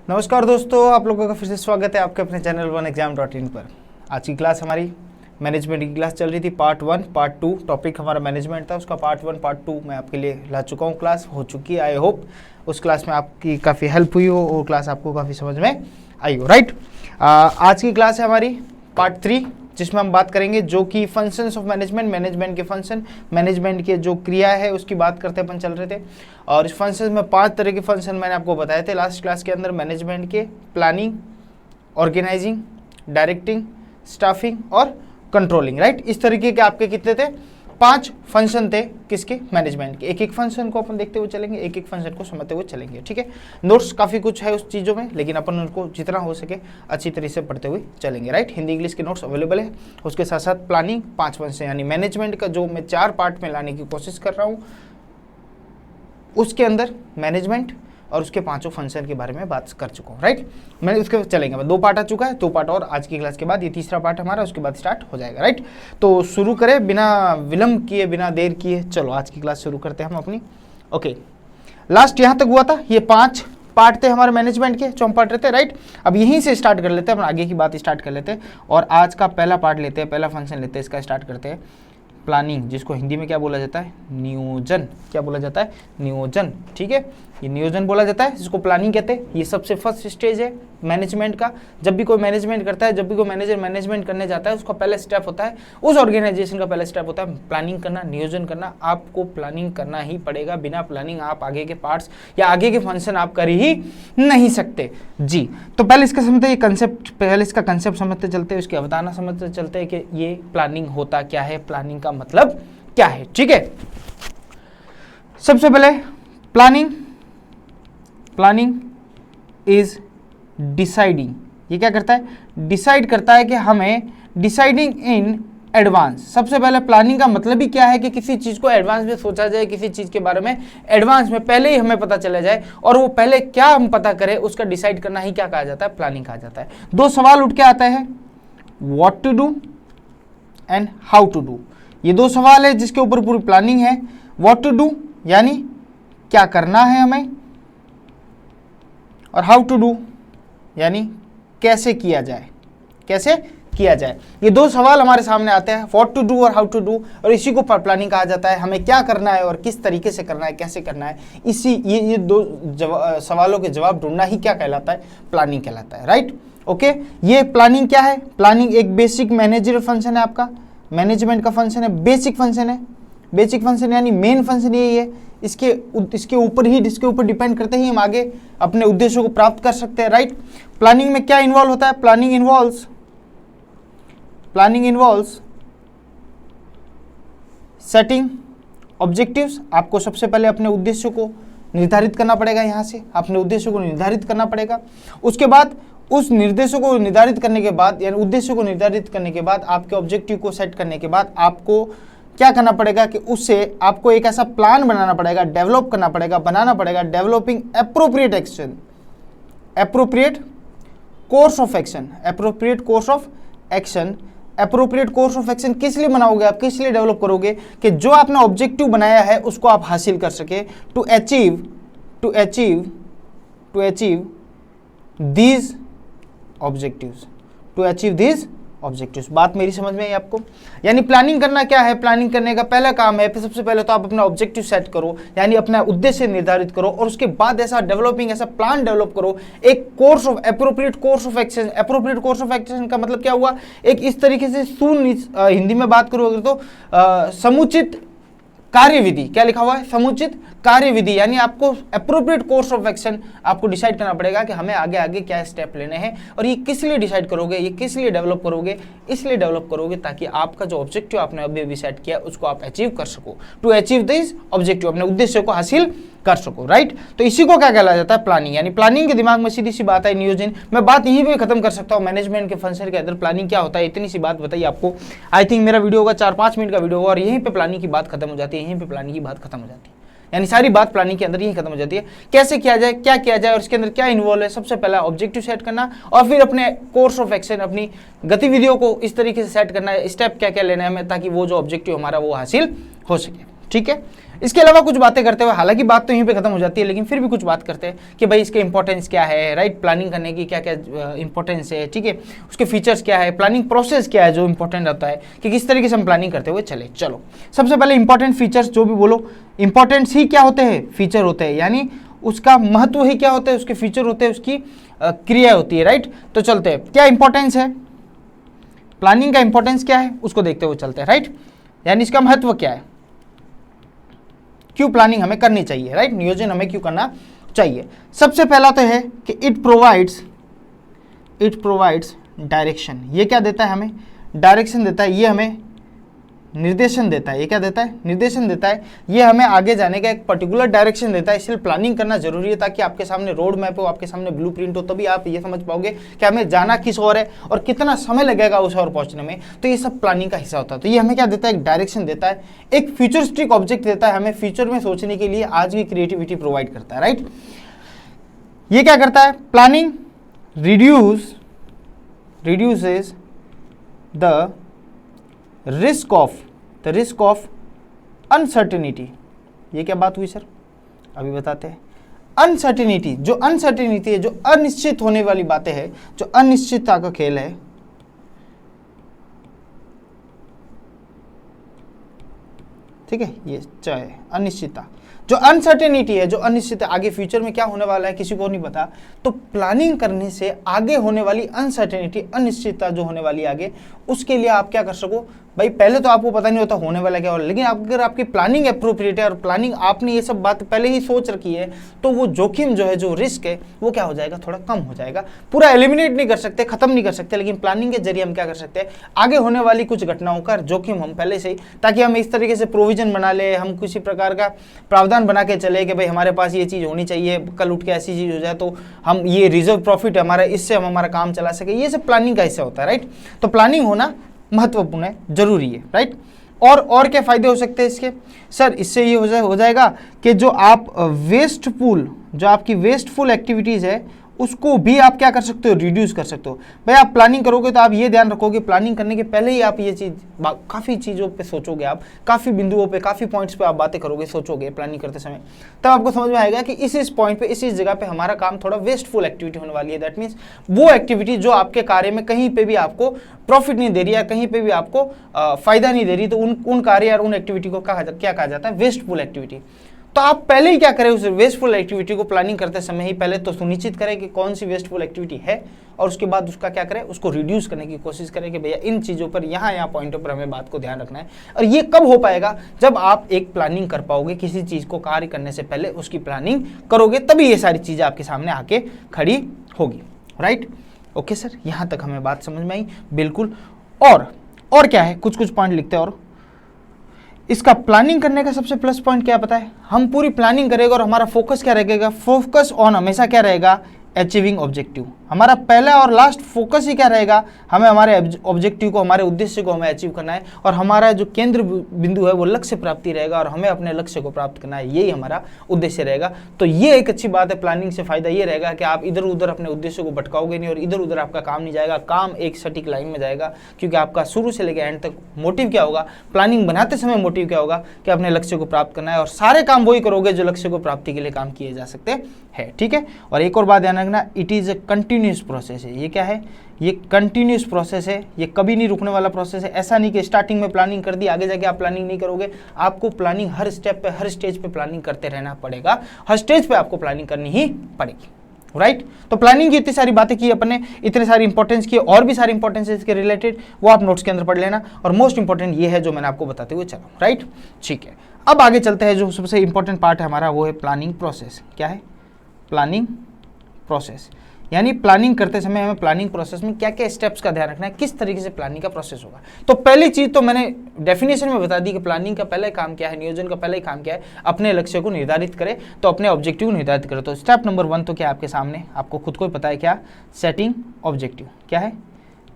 नमस्कार दोस्तों, आप लोगों का फिर से स्वागत है आपके अपने चैनल OneExam.in पर। आज की क्लास हमारी मैनेजमेंट की क्लास चल रही थी। पार्ट 1 पार्ट 2 टॉपिक हमारा मैनेजमेंट था, उसका पार्ट 1 पार्ट 2 मैं आपके लिए ला चुका हूँ। क्लास हो चुकी है। आई होप उस क्लास में आपकी काफ़ी हेल्प हुई हो और क्लास आपको काफ़ी समझ में आई हो, राइट। आज की क्लास है हमारी पार्ट 3, जिसमें हम बात करेंगे जो कि फंक्शंस ऑफ मैनेजमेंट, मैनेजमेंट के फंक्शन, मैनेजमेंट के जो क्रिया है उसकी बात करते अपन चल रहे थे। और इस फंक्शन में 5 तरह के फंक्शन मैंने आपको बताए थे लास्ट क्लास के अंदर। मैनेजमेंट के प्लानिंग, ऑर्गेनाइजिंग, डायरेक्टिंग, स्टाफिंग और कंट्रोलिंग, राइट। इस तरीके के आपके कितने थे? 5 फंक्शन थे किसके? मैनेजमेंट के। एक एक फंक्शन को अपन देखते हुए चलेंगे, एक एक फंक्शन को समझते हुए चलेंगे, ठीक है। नोट्स काफ़ी कुछ है उस चीज़ों में, लेकिन अपन उनको जितना हो सके अच्छी तरीके से पढ़ते हुए चलेंगे, राइट। हिंदी इंग्लिश के नोट्स अवेलेबल है। उसके साथ साथ प्लानिंग 5 फंक्शन यानी मैनेजमेंट का जो मैं 4 पार्ट में लाने की कोशिश कर रहा हूँ, उसके अंदर मैनेजमेंट और उसके 5 फंक्शन के बारे में बात कर चुका हूँ, राइट। मैंने उसके चलेंगे, 2 पार्ट आ चुका है, 2 पार्ट और आज की क्लास के बाद ये तीसरा पार्ट हमारा, उसके बाद स्टार्ट हो जाएगा, राइट। तो शुरू करें बिना विलंब किए, बिना देर किए। चलो आज की क्लास शुरू करते हैं हम अपनी। ओके, लास्ट यहाँ तक हुआ था, ये 5 पार्ट थे हमारे मैनेजमेंट के जो हम पढ़ रहे थे, राइट। अब यहीं से स्टार्ट कर लेते हैं, अपन आगे की बात स्टार्ट कर लेते हैं और आज का पहला पार्ट लेते हैं, पहला फंक्शन लेते हैं, इसका स्टार्ट करते हैं। प्लानिंग, जिसको हिंदी में क्या बोला जाता है? नियोजन। क्या बोला जाता है? नियोजन, ठीक है। ये नियोजन बोला जाता है, जिसको प्लानिंग कहते हैं। ये सबसे फर्स्ट स्टेज है मैनेजमेंट का। जब भी कोई मैनेजमेंट करता है, जब भी कोई मैनेजर मैनेजमेंट करने जाता है, उसका पहला स्टेप होता है, उस ऑर्गेनाइजेशन का पहला स्टेप होता है प्लानिंग करना, नियोजन करना। आपको प्लानिंग करना ही पड़ेगा, बिना प्लानिंग आप आगे के पार्ट्स या आगे के फंक्शन आप कर ही नहीं सकते जी। तो पहले इसका समझते हैं कंसेप्ट, पहले इसका कंसेप्ट समझते चलते हैं, उसकी अवधारणा समझते चलते हैं कि ये प्लानिंग होता क्या है, प्लानिंग का मतलब क्या है, ठीक है। सबसे पहले प्लानिंग इज डिसाइडिंग। ये क्या करता है? डिसाइड करता है कि हमें डिसाइडिंग इन एडवांस। सबसे पहले प्लानिंग का मतलब ही क्या है कि किसी चीज को एडवांस में सोचा जाए, किसी चीज के बारे में एडवांस में पहले ही हमें पता चला जाए, और वो पहले क्या हम पता करें उसका डिसाइड करना ही क्या कहा जाता है? प्लानिंग कहा जाता है। 2 सवाल उठ के आता है, what to do and how to do. ये 2 सवाल है जिसके ऊपर पूरी प्लानिंग है। व्हाट टू डू यानी क्या करना है हमें, और हाउ टू डू यानी कैसे किया जाए, कैसे किया जाए। ये 2 सवाल हमारे सामने आते हैं, व्हाट टू डू और हाउ टू डू, और इसी को प्लानिंग कहा जाता है। हमें क्या करना है और किस तरीके से करना है, कैसे करना है, इसी ये 2 सवालों के जवाब ढूंढना ही क्या कहलाता है? प्लानिंग कहलाता है, राइट। ओके, ये प्लानिंग क्या है? प्लानिंग एक बेसिक मैनेजरियल फंक्शन है, आपका मैनेजमेंट का फंक्शन है, बेसिक फंक्शन है। बेसिक फंक्शन यानी मेन फंक्शन यही है। इसके ऊपर डिपेंड करते ही हम आगे अपने उद्देश्यों को प्राप्त कर सकते हैं, राइट। प्लानिंग में क्या इन्वॉल्व होता है? Planning involves setting objectives. आपको सबसे पहले अपने उद्देश्यों को निर्धारित करना पड़ेगा, यहाँ से अपने उद्देश्यों को निर्धारित करना पड़ेगा। उसके बाद उस निर्देशों को निर्धारित करने के बाद, यानी उद्देश्यों को निर्धारित करने के बाद, आपके ऑब्जेक्टिव को सेट करने के बाद आपको क्या करना पड़ेगा कि उससे आपको एक ऐसा प्लान बनाना पड़ेगा, डेवलप करना पड़ेगा, बनाना पड़ेगा। Developing appropriate action, appropriate course of action, appropriate course of action. Appropriate course of action किस लिए बनाओगे आप, किस लिए डेवलप करोगे? कि जो आपने ऑब्जेक्टिव बनाया है उसको आप हासिल कर सके। To achieve these objectives. बात मेरी समझ में आई आपको? यानी प्लानिंग करना क्या है? प्लानिंग करने का पहला काम है, सबसे पहले तो आप अपना ऑब्जेक्टिव सेट करो, यानी अपना उद्देश्य निर्धारित करो, और उसके बाद ऐसा प्लान डेवलप करो, एक course of appropriate course of action. Appropriate course of action का मतलब क्या हुआ? एक इस तरीके से हिंदी में बात करो अगर तो समुचित कार्यविधि। क्या लिखा हुआ है? समुचित कार्यविधि। यानी आपको एप्रोप्रिएट कोर्स ऑफ एक्शन आपको डिसाइड करना पड़ेगा कि हमें आगे आगे क्या स्टेप लेने हैं, और ये किस लिए डिसाइड करोगे, ये किस लिए डेवलप करोगे? इसलिए डेवलप करोगे ताकि आपका जो ऑब्जेक्टिव आपने अभी सेट किया उसको आप अचीव कर सको। टू अचीव दिस ऑब्जेक्टिव, अपने उद्देश्य को हासिल कर सको, राइट। तो इसी को क्या कहला जाता है? प्लानिंग। यानी प्लानिंग के दिमाग में सीधी सी बात है नियोजन। मैं बात यहीं पे खत्म कर सकता हूँ। मैनेजमेंट के फंक्शन के अंदर प्लानिंग क्या होता है, इतनी सी बात बताइए आपको। आई थिंक मेरा वीडियो होगा 4-5 मिनट का वीडियो होगा, और यहीं पे प्लानिंग की बात खत्म हो जाती है, यहीं पे प्लानिंग की बात खत्म हो जाती है। यानी सारी बात प्लानिंग के अंदर यही खत्म हो जाती है। कैसे किया जाए, क्या किया जाए, और इसके अंदर क्या इन्वॉल्व है? सबसे पहला ऑब्जेक्टिव सेट करना, और फिर अपने कोर्स ऑफ एक्शन, अपनी गतिविधियों को इस तरीके से सेट करना है, स्टेप क्या क्या लेना है हमें, ताकि वो जो ऑब्जेक्टिव हमारा वो हासिल हो सके, ठीक है। इसके अलावा कुछ बातें करते हुए, हालांकि बात तो यहीं पे खत्म हो जाती है, लेकिन फिर भी कुछ बात करते हैं कि भाई इसके इंपॉर्टेंस क्या है, राइट, प्लानिंग करने की क्या क्या इंपॉर्टेंस है, ठीक है, उसके फीचर्स क्या है, प्लानिंग प्रोसेस क्या है जो इंपॉर्टेंट होता है कि किस तरीके से हम प्लानिंग करते हुए चले। चलो सबसे पहले इंपॉर्टेंट फीचर्स, जो भी बोलो इंपॉर्टेंट्स ही क्या होते हैं, फीचर होते हैं, यानी उसका महत्व ही क्या होता है, उसके फीचर होते हैं, उसकी क्रिया होती है, राइट। तो चलते हैं, क्या इंपॉर्टेंस है, प्लानिंग का इंपॉर्टेंस क्या है उसको देखते हुए चलते हैं, राइट, यानी इसका महत्व क्या है, क्यों प्लानिंग हमें करनी चाहिए, राइट, नियोजन हमें क्यों करना चाहिए। सबसे पहला तो है कि इट प्रोवाइड्स डायरेक्शन। ये क्या देता है, हमें डायरेक्शन देता है, ये हमें निर्देशन देता है। ये क्या देता है, निर्देशन देता है, ये हमें आगे जाने का एक पर्टिकुलर डायरेक्शन देता है। इसलिए प्लानिंग करना जरूरी है, ताकि आपके सामने रोड मैप हो, आपके सामने ब्लूप्रिंट हो, तभी आप ये समझ पाओगे कि हमें जाना किस ओर है और कितना समय लगेगा उस ओर पहुंचने में। तो ये सब प्लानिंग का हिस्सा होता है। तो ये हमें क्या देता है, एक डायरेक्शन देता है, एक फ्यूचरिस्टिक ऑब्जेक्ट देता है, हमें फ्यूचर में सोचने के लिए आज भी क्रिएटिविटी प्रोवाइड करता है, राइट। ये क्या करता है, planning reduces the risk of uncertainty। ये क्या बात हुई सर, अभी बताते हैं। अनसर्टेनिटी, जो अनसर्टेनिटी है, जो अनिश्चित होने वाली बातें हैं, जो अनिश्चितता का खेल है, ठीक है, ये चाहे अनिश्चितता, जो अनसर्टेनिटी है, जो अनिश्चित है, आगे फ्यूचर में क्या होने वाला है किसी को नहीं पता। तो प्लानिंग करने से आगे होने वाली अनसर्टेनिटी, अनिश्चितता जो होने वाली आगे, उसके लिए आप क्या कर सको भाई। पहले तो आपको पता नहीं होता होने वाला क्या हो, लेकिन अगर आपकी प्लानिंग अप्रोप्रिएट है और प्लानिंग आपने ये सब बात पहले ही सोच रखी है, तो वो जोखिम जो है, जो रिस्क है, वो क्या हो जाएगा, थोड़ा कम हो जाएगा। पूरा एलिमिनेट नहीं कर सकते, खत्म नहीं कर सकते, लेकिन प्लानिंग के जरिए हम क्या कर सकते हैं, आगे होने वाली कुछ घटनाओं का जोखिम हम पहले से ही, ताकि हम इस तरीके से प्रोविजन बना ले, हम किसी प्रकार का प्रावधान बना के चले कि भाई हमारे पास ये चीज़ होनी चाहिए, कल उठ के ऐसी चीज़ हो जाए तो हम ये रिजर्व प्रॉफिट हमारा, इससे हम हमारा काम चला सके। ये सब प्लानिंग का हिस्सा होता है, राइट। तो प्लानिंग होना महत्वपूर्ण है, जरूरी है, राइट। और क्या फायदे हो सकते हैं इसके, सर इससे ये हो जाएगा कि जो आप वेस्टफुल, जो आपकी वेस्टफुल एक्टिविटीज है, उसको भी आप क्या कर सकते हो, रिड्यूस कर सकते हो। भाई आप प्लानिंग करोगे तो आप ये ध्यान रखोगे, प्लानिंग करने के पहले ही आप ये चीज़, काफ़ी चीज़ों पे सोचोगे, आप काफ़ी बिंदुओं पे, काफ़ी पॉइंट्स पे आप बातें करोगे, सोचोगे प्लानिंग करते समय, तब आपको समझ में आएगा कि इस पॉइंट पे, इस जगह पे हमारा काम थोड़ा वेस्टफुल एक्टिविटी होने वाली है। दैट मीन्स वो एक्टिविटी जो आपके कार्य में कहीं पर भी आपको प्रॉफिट नहीं दे रही है, कहीं पर भी आपको फायदा नहीं दे रही, तो उन कार्य और उन एक्टिविटी को क्या कहा जाता है, वेस्टफुल एक्टिविटी। तो आप पहले ही क्या करें, उस वेस्टफुल एक्टिविटी को प्लानिंग करते समय ही पहले तो सुनिश्चित करें कि कौन सी वेस्टफुल एक्टिविटी है, और उसके बाद उसका क्या करें, उसको रिड्यूस करने की कोशिश करें कि भैया इन चीज़ों पर, यहाँ पॉइंटों पर हमें बात को ध्यान रखना है। और ये कब हो पाएगा, जब आप एक प्लानिंग कर पाओगे, किसी चीज़ को कार्य करने से पहले उसकी प्लानिंग करोगे, तभी ये सारी चीज़ें आपके सामने आके खड़ी होगी, राइट। ओके सर, यहाँ तक हमें बात समझ में आई, बिल्कुल। और क्या है, कुछ पॉइंट लिखते हैं। और इसका प्लानिंग करने का सबसे प्लस पॉइंट क्या पता है, हम पूरी प्लानिंग करेंगे और हमारा फोकस क्या रहेगा, फोकस ऑन हमेशा क्या रहेगा, अचीविंग ऑब्जेक्टिव। हमारा पहला और लास्ट फोकस ही क्या रहेगा, हमें हमारे ऑब्जेक्टिव को, हमारे उद्देश्य को हमें अचीव करना है, और हमारा जो केंद्र बिंदु है वो लक्ष्य प्राप्ति रहेगा, और हमें अपने लक्ष्य को प्राप्त करना है, यही हमारा उद्देश्य रहेगा। तो ये एक अच्छी बात है, प्लानिंग से फायदा ये रहेगा कि आप इधर उधर अपने उद्देश्य को भटकाओगे नहीं, और इधर उधर आपका काम नहीं जाएगा, काम एक सटीक लाइन में जाएगा, क्योंकि आपका शुरू से लेकर एंड तक मोटिव क्या होगा, प्लानिंग बनाते समय मोटिव क्या होगा कि अपने लक्ष्य को प्राप्त करना है, और सारे काम वही करोगे जो लक्ष्य को प्राप्ति के लिए काम किए जा सकते हैं, ठीक है। और एक और बात ध्यान रखना, it is a continuous process है। ये क्या है, ये कंटिन्यूस प्रोसेस है, ये कभी नहीं रुकने वाला प्रोसेस है। ऐसा नहीं कि स्टार्टिंग में प्लानिंग कर दी, आगे जाके आप प्लानिंग नहीं करोगे। आपको प्लानिंग हर स्टेप पे, हर स्टेज पे प्लानिंग करते रहना पड़ेगा, हर स्टेज पे आपको प्लानिंग करनी ही पड़ेगी, राइट। तो प्लानिंग की इतनी सारी बातें की अपने, इतने सारी इंपॉर्टेंस की, और भी सारी इंपॉर्टेंस है इसके रिलेटेड, वो आप नोट्स के अंदर पढ़ लेना। और मोस्ट इंपॉर्टेंट ये है जो मैंने आपको बताते हुए चला, राइट, ठीक है। अब आगे चलते हैं, जो सबसे इंपॉर्टेंट पार्ट है हमारा, वो है प्लानिंग प्रोसेस। क्या है, प्लानिंग प्रोसेस, यानी प्लानिंग करते समय हमें प्लानिंग प्रोसेस में क्या क्या स्टेप्स का ध्यान रखना है, किस तरीके से प्लानिंग का प्रोसेस होगा। तो पहली चीज तो मैंने डेफिनेशन में बता दी कि प्लानिंग का पहला काम क्या है, नियोजन का पहला ही काम क्या है, अपने लक्ष्य को निर्धारित करें, तो अपने ऑब्जेक्टिव निर्धारित करें। तो स्टेप नंबर 1 तो क्या आपके सामने, आपको खुद को ही पता है क्या, सेटिंग ऑब्जेक्टिव। क्या है,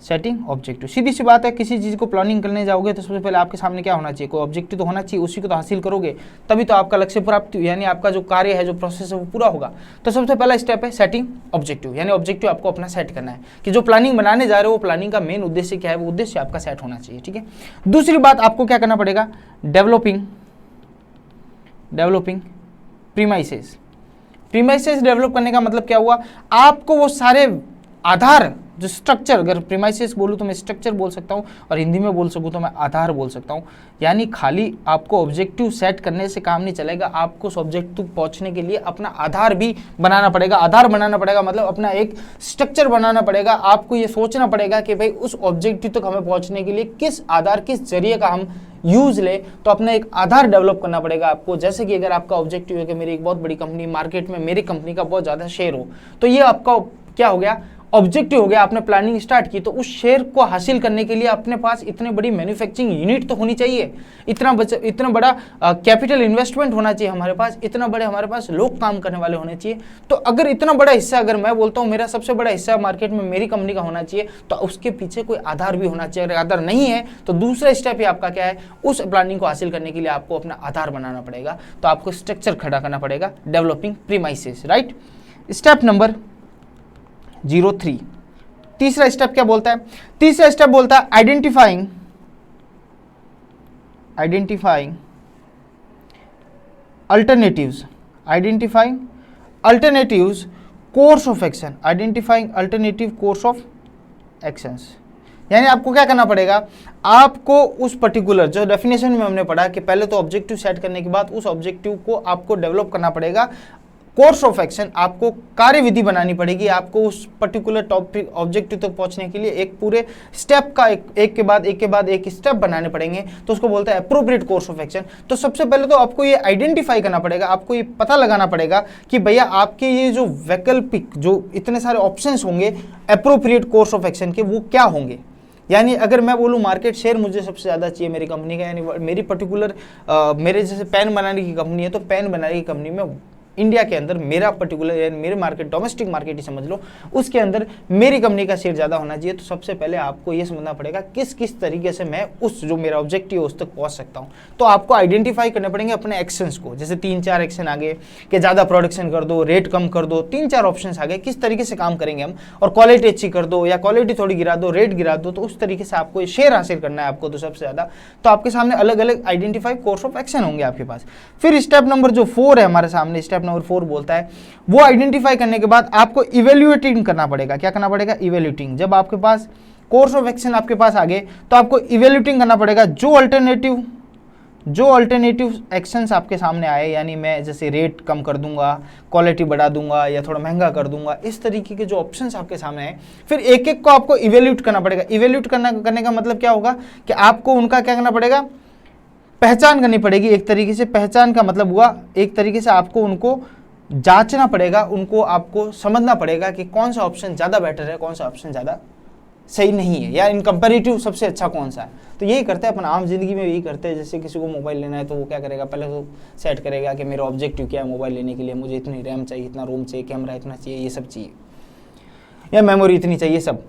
सेटिंग ऑब्जेक्टिव। सीधी सी बात है, किसी चीज़ को प्लानिंग करने जाओगे तो सबसे पहले आपके सामने क्या होना चाहिए, कोई ऑब्जेक्टिव तो होना चाहिए, उसी को तो हासिल करोगे तभी तो आपका लक्ष्य प्राप्त, यानी आपका जो कार्य है, जो प्रोसेस है वो पूरा होगा। तो सबसे पहला स्टेप है सेटिंग ऑब्जेक्टिव, यानी ऑब्जेक्टिव आपको अपना सेट करना है कि जो प्लानिंग बनाने जा रहे हो वो प्लानिंग का मेन उद्देश्य क्या है, वो उद्देश्य आपका सेट होना चाहिए, ठीक है। दूसरी बात आपको क्या करना पड़ेगा, developing developing premises. Premises develop करने का मतलब क्या हुआ, आपको वो सारे आधार जो स्ट्रक्चर, अगर प्रीमाइसेस बोलूँ तो मैं स्ट्रक्चर बोल सकता हूँ और हिंदी में बोल सकूँ तो मैं आधार बोल सकता हूँ। यानी खाली आपको ऑब्जेक्टिव सेट करने से काम नहीं चलेगा, आपको उस ऑब्जेक्टिव पहुँचने के लिए अपना आधार भी बनाना पड़ेगा। आधार बनाना पड़ेगा मतलब अपना एक स्ट्रक्चर बनाना पड़ेगा। आपको ये सोचना पड़ेगा कि भाई उस ऑब्जेक्टिव तक हमें पहुँचने के लिए किस आधार, किस जरिए का हम यूज ले, तो अपना एक आधार डेवलप करना पड़ेगा आपको। जैसे कि अगर आपका ऑब्जेक्टिव है कि मेरी एक बहुत बड़ी कंपनी, मार्केट में मेरी कंपनी का बहुत ज़्यादा शेयर हो, तो ये आपका क्या हो गया, ऑब्जेक्टिव हो गया। आपने प्लानिंग स्टार्ट की तो उस शेयर को हासिल करने के लिए अपने पास इतनी बड़ी मैन्युफैक्चरिंग यूनिट तो होनी चाहिए, इतना बड़ा कैपिटल इन्वेस्टमेंट होना चाहिए हमारे पास, इतना बड़े हमारे पास लोग काम करने वाले होने चाहिए। तो अगर इतना बड़ा हिस्सा, अगर मैं बोलता हूँ मेरा सबसे बड़ा हिस्सा मार्केट में मेरी कंपनी का होना चाहिए, तो उसके पीछे कोई आधार भी होना चाहिए। अगर आधार नहीं है तो दूसरा स्टेप ही आपका क्या है, उस प्लानिंग को हासिल करने के लिए आपको अपना आधार बनाना पड़ेगा। तो आपको स्ट्रक्चर खड़ा करना पड़ेगा, developing premises, right. Step number 03, तीसरा स्टेप क्या बोलता है, तीसरा स्टेप बोलता है identifying alternatives, course of action, identifying alternative course of actions. यानी आपको क्या करना पड़ेगा, आपको उस पर्टिकुलर जो डेफिनेशन में हमने पढ़ा कि पहले तो ऑब्जेक्टिव सेट करने के बाद उस ऑब्जेक्टिव को आपको डेवलप करना पड़ेगा। कोर्स ऑफ एक्शन, आपको कार्यविधि बनानी पड़ेगी। आपको उस पर्टिकुलर टॉपिक ऑब्जेक्टिव तक पहुंचने के लिए एक पूरे स्टेप का एक के बाद एक स्टेप बनाने पड़ेंगे, तो उसको बोलता है अप्रोप्रिएट कोर्स ऑफ एक्शन। तो सबसे पहले तो आपको ये आइडेंटिफाई करना पड़ेगा, आपको ये पता लगाना पड़ेगा कि भैया आपके ये जो वैकल्पिक जो इतने सारे ऑप्शंस होंगे अप्रोप्रिएट कोर्स ऑफ एक्शन के, वो क्या होंगे। यानी अगर मैं बोलूँ मार्केट शेयर मुझे सबसे ज़्यादा चाहिए मेरी कंपनी का, यानी मेरी पर्टिकुलर मेरे जैसे पेन बनाने की कंपनी है, तो पेन बनाने की कंपनी में इंडिया के अंदर मेरा पर्टिकुलर मेरे मार्केट, डोमेस्टिक मार्केट ही समझ लो, उसके अंदर मेरी कंपनी का शेयर ज़्यादा होना चाहिए। तो सबसे पहले आपको ये समझना पड़ेगा किस किस तरीके से मैं उस जो मेरा ऑब्जेक्टिव है उस तक पहुंच सकता हूं। तो आपको आइडेंटिफाई करने पड़ेंगे अपने एक्शंस को। जैसे 3-4 एक्शन आ गए कि ज़्यादा प्रोडक्शन कर दो, रेट कम कर दो, 3-4 ऑप्शन आ गए, किस तरीके से काम करेंगे हम, और क्वालिटी अच्छी कर दो या क्वालिटी थोड़ी गिरा दो, रेट गिरा दो। तो उस तरीके से आपको शेयर हासिल करना है आपको तो सबसे ज़्यादा। तो आपके सामने अलग अलग आइडेंटिफाई कोर्स ऑफ एक्शन होंगे आपके पास। फिर स्टेप नंबर जो 4 है हमारे सामने, स्टेप नंबर 4 बोलता है वो आइडेंटिफाई करने के बाद आपको इवेल्युएटिंग करना पड़ेगा। क्या करना पड़ेगा, इवेल्युएटिंग। जब आपके पास कोर्स ऑफ एक्शन आपके पास आ गए तो आपको इवेल्युएटिंग करना पड़ेगा जो अल्टरनेटिव एक्शंस आपके सामने आए। यानी मैं जैसे रेट कम कर दूंगा, क्वालिटी बढ़ा दूंगा या थोड़ा महंगा कर दूंगा, इस तरीके के जो ऑप्शंस आपके सामने आए, फिर एक एक को आपको इवेल्यूट करना पड़ेगा। इवेल्यूट करने का मतलब क्या होगा कि आपको उनका क्या करना पड़ेगा, पहचान करनी पड़ेगी। एक तरीके से पहचान का मतलब हुआ एक तरीके से आपको उनको जांचना पड़ेगा, उनको आपको समझना पड़ेगा कि कौन सा ऑप्शन ज़्यादा बेटर है, कौन सा ऑप्शन ज़्यादा सही नहीं है, या इन कंपैरेटिव सबसे अच्छा कौन सा है। तो यही करते हैं अपन आम जिंदगी में, यही करते हैं। जैसे किसी को मोबाइल लेना है तो वो क्या करेगा, पहले तो सेट करेगा कि मेरा ऑब्जेक्टिव क्या है मोबाइल लेने के लिए, मुझे इतनी रैम चाहिए, इतना रोम चाहिए, कैमरा इतना चाहिए, ये सब चाहिए, या मेमोरी इतनी चाहिए, सब।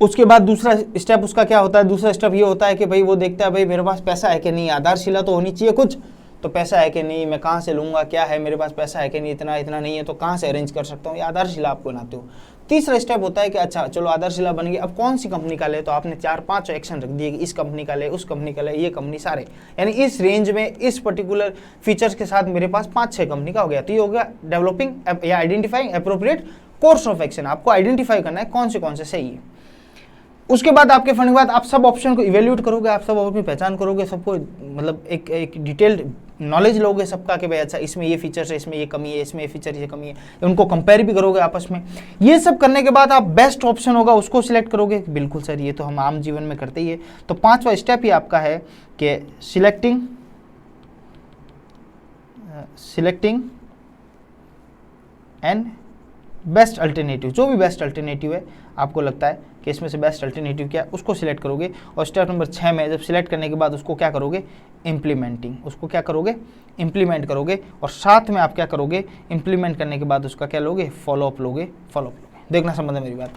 उसके बाद दूसरा स्टेप उसका क्या होता है, दूसरा स्टेप ये होता है कि भाई वो देखता है भाई मेरे पास पैसा है कि नहीं, आधारशिला तो होनी चाहिए कुछ, तो पैसा है कि नहीं, मैं कहाँ से लूँगा, क्या है मेरे पास पैसा है कि नहीं, इतना नहीं है तो कहाँ से अरेंज कर सकता हूँ, ये आधारशिला आप बनाते हो। तीसरा स्टेप होता है कि अच्छा चलो आधारशिला बन गई, अब कौन सी कंपनी का ले, तो आपने 4-5 एक्शन रख दिए कि इस कंपनी का ले, उस कंपनी का ले, ये कंपनी सारे, यानी इस रेंज में इस पर्टिकुलर फीचर्स के साथ मेरे पास 5-6 कंपनी का हो गया। तो ये हो गया डेवलपिंग या identifying appropriate course of action. आपको आइडेंटिफाई करना है कौन से सही है। उसके बाद आपके फंड के बाद आप सब ऑप्शन को इवेल्यूट करोगे, आप सब ऑप्शन की पहचान करोगे, सबको मतलब एक डिटेल्ड नॉलेज लोगे सबका कि भाई अच्छा इसमें ये फीचर्स है, इसमें ये कमी है, इसमें ये फीचर ये कमी है, उनको कंपेयर भी करोगे आपस में। ये सब करने के बाद आप बेस्ट ऑप्शन होगा उसको सिलेक्ट करोगे। बिल्कुल सर, ये तो हम आम जीवन में करते ही है। तो 5वां स्टेप ही आपका है कि सिलेक्टिंग एंड बेस्ट अल्टरनेटिव। जो भी बेस्ट अल्टरनेटिव है आपको लगता है कि इसमें से बेस्ट अल्टरनेटिव क्या है, उसको सिलेक्ट करोगे। और स्टेप नंबर 6 में जब सिलेक्ट करने के बाद उसको क्या करोगे, इम्प्लीमेंटिंग, उसको क्या करोगे, इम्प्लीमेंट करोगे। और साथ में आप क्या करोगे, इम्प्लीमेंट करने के बाद उसका क्या लोगे, फॉलोअप लोगे। देखना समझ है मेरी बात।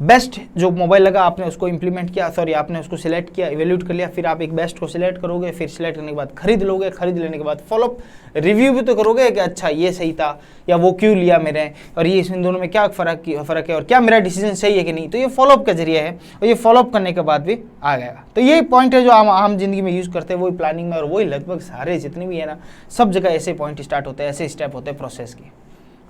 बेस्ट जो मोबाइल लगा आपने उसको इंप्लीमेंट किया, सॉरी आपने उसको सिलेक्ट किया, इवेल्यूट कर लिया, फिर आप एक बेस्ट को सिलेक्ट करोगे, फिर सिलेक्ट करने के बाद खरीद लोगे, खरीद लेने के बाद फॉलोअप रिव्यू भी तो करोगे कि अच्छा ये सही था या वो क्यों लिया मैंने, और ये इन दोनों में क्या फ़र्क है और क्या मेरा डिसीजन सही है कि नहीं। तो ये फॉलोअप का जरिया है और ये फॉलोअप करने के बाद भी आ गया। तो ये पॉइंट है जो हम आम जिंदगी में यूज़ करते हैं, वही प्लानिंग में, और वही लगभग सारे जितने भी है ना, सब जगह ऐसे पॉइंट स्टार्ट होते हैं, ऐसे स्टेप होते हैं प्रोसेस के,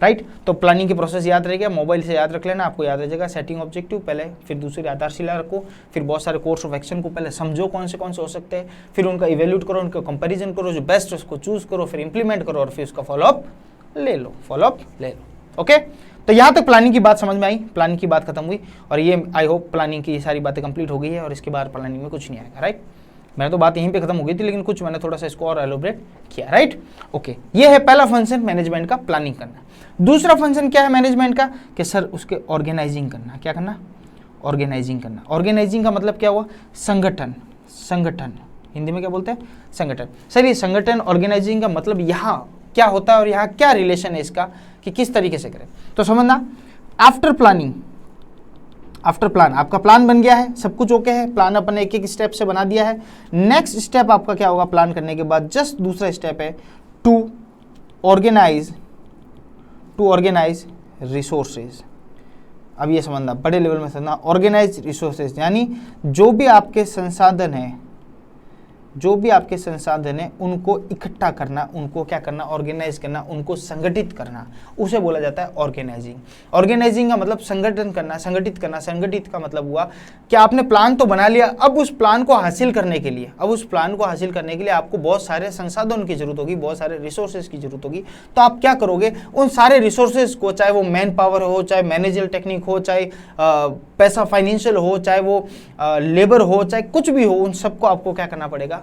राइट। तो प्लानिंग की प्रोसेस याद रहेगा, मोबाइल से याद रख लेना, आपको याद रह जाएगा। सेटिंग ऑब्जेक्टिव पहले, फिर दूसरी आधारशिला रखो, फिर बहुत सारे कोर्स ऑफ एक्शन को पहले समझो कौन से हो सकते हैं, फिर उनका इवेल्यूट करो, उनका कंपैरिजन करो, जो बेस्ट है उसको चूज करो, फिर इंप्लीमेंट करो और फिर उसका फॉलोअप ले लो, ओके। तो यहाँ तक प्लानिंग की बात समझ में आई, प्लानिंग की बात खत्म हुई, और ये आई होप प्लानिंग की सारी बातें कंप्लीट हो गई है और इसके बाद प्लानिंग में कुछ नहीं आएगा, राइट। मैंने तो बात यहीं पे खत्म हो गई थी, लेकिन कुछ मैंने थोड़ा सा इसको और एलोबरेट किया, राइट। ओके, ये है पहला फंक्शन मैनेजमेंट का, प्लानिंग करना। दूसरा फंक्शन क्या है मैनेजमेंट का कि सर उसके ऑर्गेनाइजिंग करना। क्या करना? ऑर्गेनाइजिंग करना। ऑर्गेनाइजिंग का मतलब क्या हुआ? संगठन। हिंदी में क्या बोलते हैं? संगठन। सर ये संगठन ऑर्गेनाइजिंग का मतलब यहाँ क्या होता है और यहाँ क्या रिलेशन है इसका, कि किस तरीके से करें। तो समझना, आफ्टर प्लान, आपका प्लान बन गया है, सब कुछ ओके है, प्लान अपने एक एक स्टेप से बना दिया है। नेक्स्ट स्टेप आपका क्या होगा प्लान करने के बाद? जस्ट दूसरा स्टेप है टू ऑर्गेनाइज रिसोर्सेज। अब ये समझना, बड़े लेवल में समझना, ऑर्गेनाइज रिसोर्सेज यानी जो भी आपके संसाधन है उनको इकट्ठा करना, उनको क्या करना? ऑर्गेनाइज करना, उनको संगठित करना, उसे बोला जाता है ऑर्गेनाइजिंग। ऑर्गेनाइजिंग का मतलब संगठन करना, संगठित करना। संगठित का मतलब हुआ कि आपने प्लान तो बना लिया, अब उस प्लान को हासिल करने के लिए आपको बहुत सारे संसाधनों की जरूरत होगी, बहुत सारे रिसोर्सेज की जरूरत होगी। तो आप क्या करोगे? उन सारे रिसोर्सेज को, चाहे वो मैन पावर हो, चाहे मैनेजर टेक्निक हो, चाहे पैसा फाइनेंशियल हो, चाहे वो लेबर हो, चाहे कुछ भी हो, उन सबको आपको क्या करना पड़ेगा?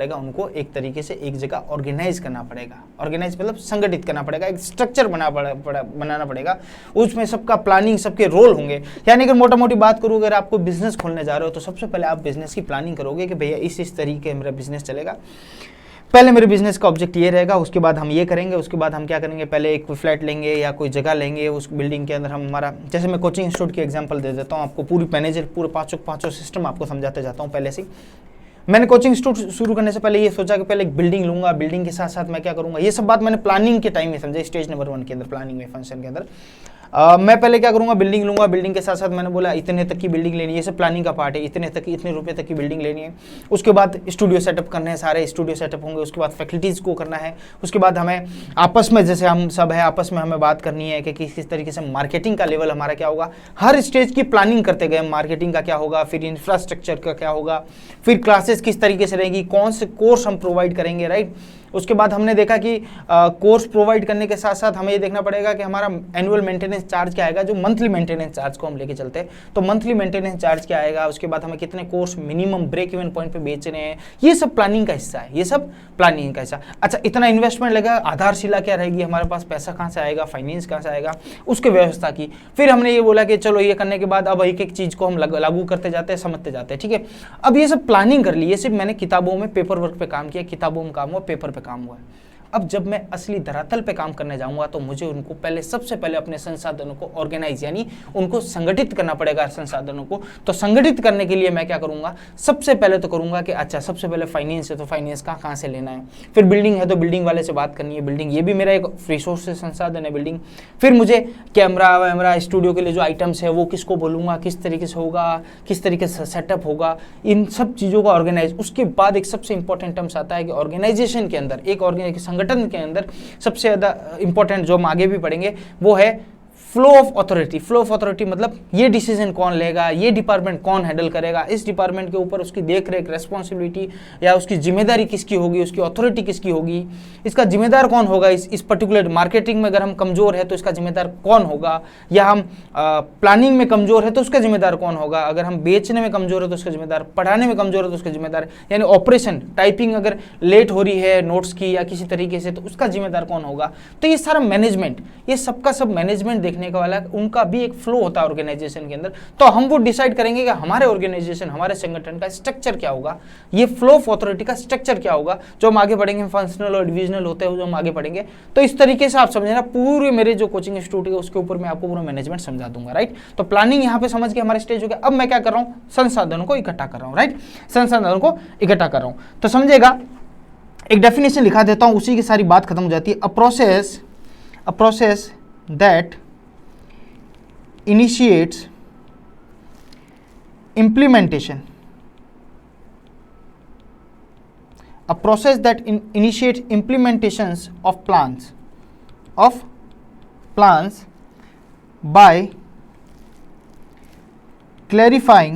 उनको एक तरीके से एक जगह ऑर्गेनाइज करना पड़ेगा। ऑर्गेनाइज मतलब संगठित करना पड़ेगा, एक स्ट्रक्चर बनाना पड़ेगा, उसमें सबका प्लानिंग, सबके रोल होंगे। यानी अगर मोटा मोटी बात करूँ, अगर आपको बिजनेस खोलने जा रहे हो तो सबसे पहले आप बिजनेस की प्लानिंग करोगे कि भैया इस तरीके मेरा बिजनेस चलेगा, पहले मेरे बिजनेस का ऑब्जेक्ट ये रहेगा, उसके बाद हम ये करेंगे, उसके बाद हम क्या करेंगे, पहले एक कोई फ्लैट लेंगे या कोई जगह लेंगे, उस बिल्डिंग के अंदर हम हमारा, जैसे मैं कोचिंग इंस्टीट्यूट की एग्जांपल दे देता हूँ आपको, पूरे पाँचों सिस्टम आपको समझाते जाता हूँ। पहले से मैंने कोचिंग इंस्टीट्यूट शुरू करने से पहले ये सोचा कि पहले एक बिल्डिंग लूंगा, बिल्डिंग के साथ साथ मैं क्या करूंगा, ये सब बात मैंने प्लानिंग के टाइम में समझा, स्टेज नंबर 1 के अंदर, प्लानिंग में फंक्शन के अंदर। मैं पहले क्या करूंगा, बिल्डिंग लूंगा, बिल्डिंग के साथ साथ मैंने बोला इतने तक की बिल्डिंग लेनी है, ये सब प्लानिंग का पार्ट है, इतने रुपए तक की बिल्डिंग लेनी है। उसके बाद स्टूडियो सेटअप करने हैं, सारे स्टूडियो सेटअप होंगे, उसके बाद फैकल्टीज़ को करना है, उसके बाद हमें आपस में, जैसे हम सब है आपस में हमें बात करनी है कि किस तरीके से मार्केटिंग का लेवल हमारा क्या होगा। हर स्टेज की प्लानिंग करते गए, मार्केटिंग का क्या होगा, फिर इंफ्रास्ट्रक्चर का क्या होगा, फिर क्लासेस किस तरीके से रहेगी, कौन से कोर्स हम प्रोवाइड करेंगे, राइट। उसके बाद हमने देखा कि कोर्स प्रोवाइड करने के साथ साथ हमें ये देखना पड़ेगा कि हमारा एनुअल मेंटेनेंस चार्ज क्या आएगा, जो मंथली मेंटेनेंस चार्ज को हम लेके चलते हैं, तो मंथली मेंटेनेंस चार्ज क्या आएगा। उसके बाद हमें कितने course minimum break even point पे बेचने हैं, ये सब प्लानिंग का हिस्सा है, अच्छा इतना इन्वेस्टमेंट लगेगा, आधारशिला क्या रहेगी, हमारे पास पैसा कहाँ से आएगा, फाइनेंस कहाँ से आएगा, उसकी व्यवस्था की। फिर हमने ये बोला कि चलो ये करने के बाद अब एक एक चीज़ को हम लागू करते जाते हैं, समझते जाते हैं, ठीक है। अब ये सब प्लानिंग कर ली, ये सिर्फ मैंने किताबों में पेपर वर्क पे काम किया, किताबों में काम हुआ, पेपर पे काम हुआ है। अब जब मैं असली धरातल पे काम करने जाऊंगा तो मुझे उनको सबसे पहले अपने संसाधनों को ऑर्गेनाइज यानी उनको संगठित करना पड़ेगा संसाधनों को। तो संगठित करने के लिए मैं क्या करूंगा, सबसे पहले तो करूंगा कि अच्छा सबसे पहले फाइनेंस है तो फाइनेंस कहाँ से लेना है, फिर बिल्डिंग है तो बिल्डिंग वाले से बात करनी है, बिल्डिंग ये भी मेरा एक रिसोर्स से संसाधन है बिल्डिंग। फिर मुझे कैमरा स्टूडियो के लिए जो आइटम्स है वो किसको बोलूँगा, किस तरीके से होगा, किस तरीके से सेटअप होगा, इन सब चीज़ों को ऑर्गेनाइज। उसके बाद एक सबसे इंपॉर्टेंट टर्म्स आता है कि ऑर्गेनाइजेशन के अंदर, एक संगठन के अंदर सबसे ज़्यादा इंपॉर्टेंट जो हम आगे भी पढ़ेंगे वो है flow of authority. Flow of authority मतलब ये डिसीजन कौन लेगा, ये डिपार्टमेंट कौन हैंडल करेगा, इस डिपार्टमेंट के ऊपर उसकी देख रेख, रेस्पॉन्सिबिलिटी या उसकी जिम्मेदारी किसकी होगी, उसकी अथॉरिटी किसकी होगी, इसका जिम्मेदार कौन होगा। इस पर्टिकुलर मार्केटिंग में अगर हम कमज़ोर है तो इसका जिम्मेदार कौन होगा, या हम प्लानिंग में कमज़ोर है तो उसका जिम्मेदार कौन होगा, अगर हम बेचने में कमज़ोर है तो उसका जिम्मेदार, पढ़ाने में कमज़ोर है तो उसका जिम्मेदार, यानी ऑपरेशन टाइपिंग अगर लेट हो रही है नोट्स की या किसी तरीके से तो उसका जिम्मेदार कौन होगा। तो ये सारा मैनेजमेंट, ये सबका सब मैनेजमेंट दिखने का वाला है, उनका भी एक फ्लो होता है ऑर्गेनाइजेशन के अंदर। तो हम वो डिसाइड करेंगे कि हमारे ऑर्गेनाइजेशन, हमारे संगठन का स्ट्रक्चर क्या होगा, ये फ्लो ऑफ अथॉरिटी का स्ट्रक्चर क्या होगा, जो हम आगे बढ़ेंगे। फंक्शनल और डिविजनल होते हैं जो हम आगे पढ़ेंगे। तो इस तरीके से आप समझना, पूरे मेरे जो कोचिंग इंस्टीट्यूट है उसके ऊपर मैं आपको पूरा मैनेजमेंट समझा दूंगा, राइट। तो प्लानिंग यहाँ पे समझ के हमारा स्टेज हो गया। अब मैं क्या कर रहा हूँ, संसाधनों को इकट्ठा कर रहा हूँ, राइट, संसाधनों को इकट्ठा कर रहा हूँ। तो समझेगा, एक डेफिनेशन लिखा देता हूं, उसी की सारी बात खत्म हो जाती है। A process that initiates implementation, a process that initiates implementations of plans by clarifying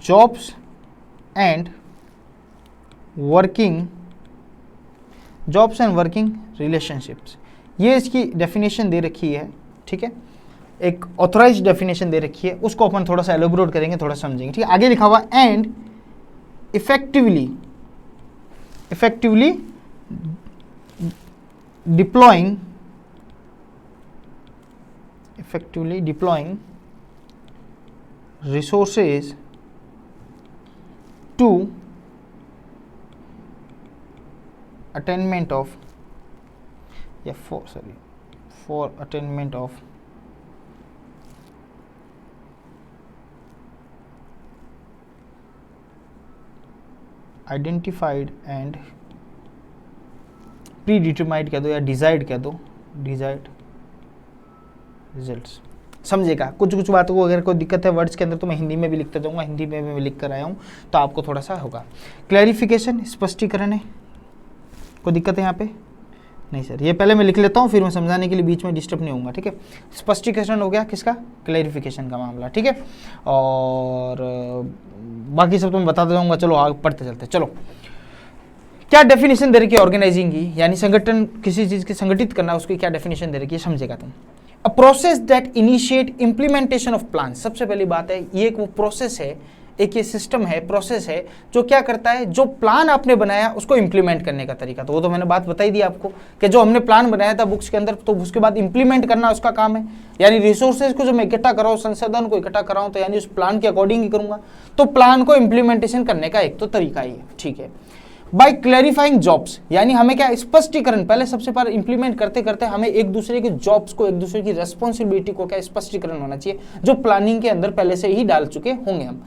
jobs and working relationships। ये इसकी डेफिनेशन दे रखी है, ठीक है, एक ऑथराइज्ड डेफिनेशन दे रखी है, उसको अपन थोड़ा सा एलोबरेट करेंगे, थोड़ा समझेंगे, ठीक है। आगे लिखा हुआ and effectively deploying resources to attainment of for attainment of identified and predetermined कह दो या डिजाइड कह दो, डिजाइड रिजल्ट्स। समझेगा, कुछ कुछ बातों को अगर कोई दिक्कत है वर्ड्स के अंदर तो मैं हिंदी में भी लिखता जाऊंगा, हिंदी में भी मैं लिख कर आया हूँ, तो आपको थोड़ा सा होगा। क्लैरिफिकेशन, स्पष्टीकरण है, कोई दिक्कत है यहाँ पे? नहीं सर, ये पहले मैं लिख लेता हूँ, फिर मैं समझाने के लिए बीच में डिस्टर्ब नहीं होऊंगा, ठीक है। स्पष्टीकरण हो गया किसका, क्लैरिफिकेशन का मामला, ठीक है। और बाकी सब तो मैं बताता जाऊँगा, चलो आगे पढ़ते चलते। चलो, क्या डेफिनेशन दे रखी है ऑर्गेनाइजिंग की, यानी संगठन, किसी चीज़ की संगठित करना, उसकी क्या डेफिनेशन दे रखी है, समझेगा तुम। A process that initiate implementation of plan. सबसे पहली बात है, ये एक वो प्रोसेस है, एक ये सिस्टम है, प्रोसेस है, जो क्या करता है, जो प्लान आपने बनाया उसको इंप्लीमेंट करने का तरीका। तो वो तो मैंने बात बताई दी आपको कि जो हमने प्लान बनाया था बुक्स के अंदर, तो उसके बाद इंप्लीमेंट करना उसका काम है। यानी रिसोर्सेज को जो मैं इकट्ठा कर रहा हूँ, संसाधन को इकट्ठा कर रहा हूँ, तो यानी उस प्लान के अकॉर्डिंग ही करूंगा। तो प्लान को इंप्लीमेंटेशन करने का एक तो तरीका ही है, ठीक है। बाय क्लैरिफाइंग जॉब्स, यानी हमें क्या स्पष्टीकरण, पहले सबसे पहले इंप्लीमेंट करते करते हमें एक दूसरे के जॉब्स को, एक दूसरे की रेस्पॉन्सिबिलिटी को क्या स्पष्टीकरण होना चाहिए, जो प्लानिंग के अंदर पहले से ही डाल चुके होंगे हम।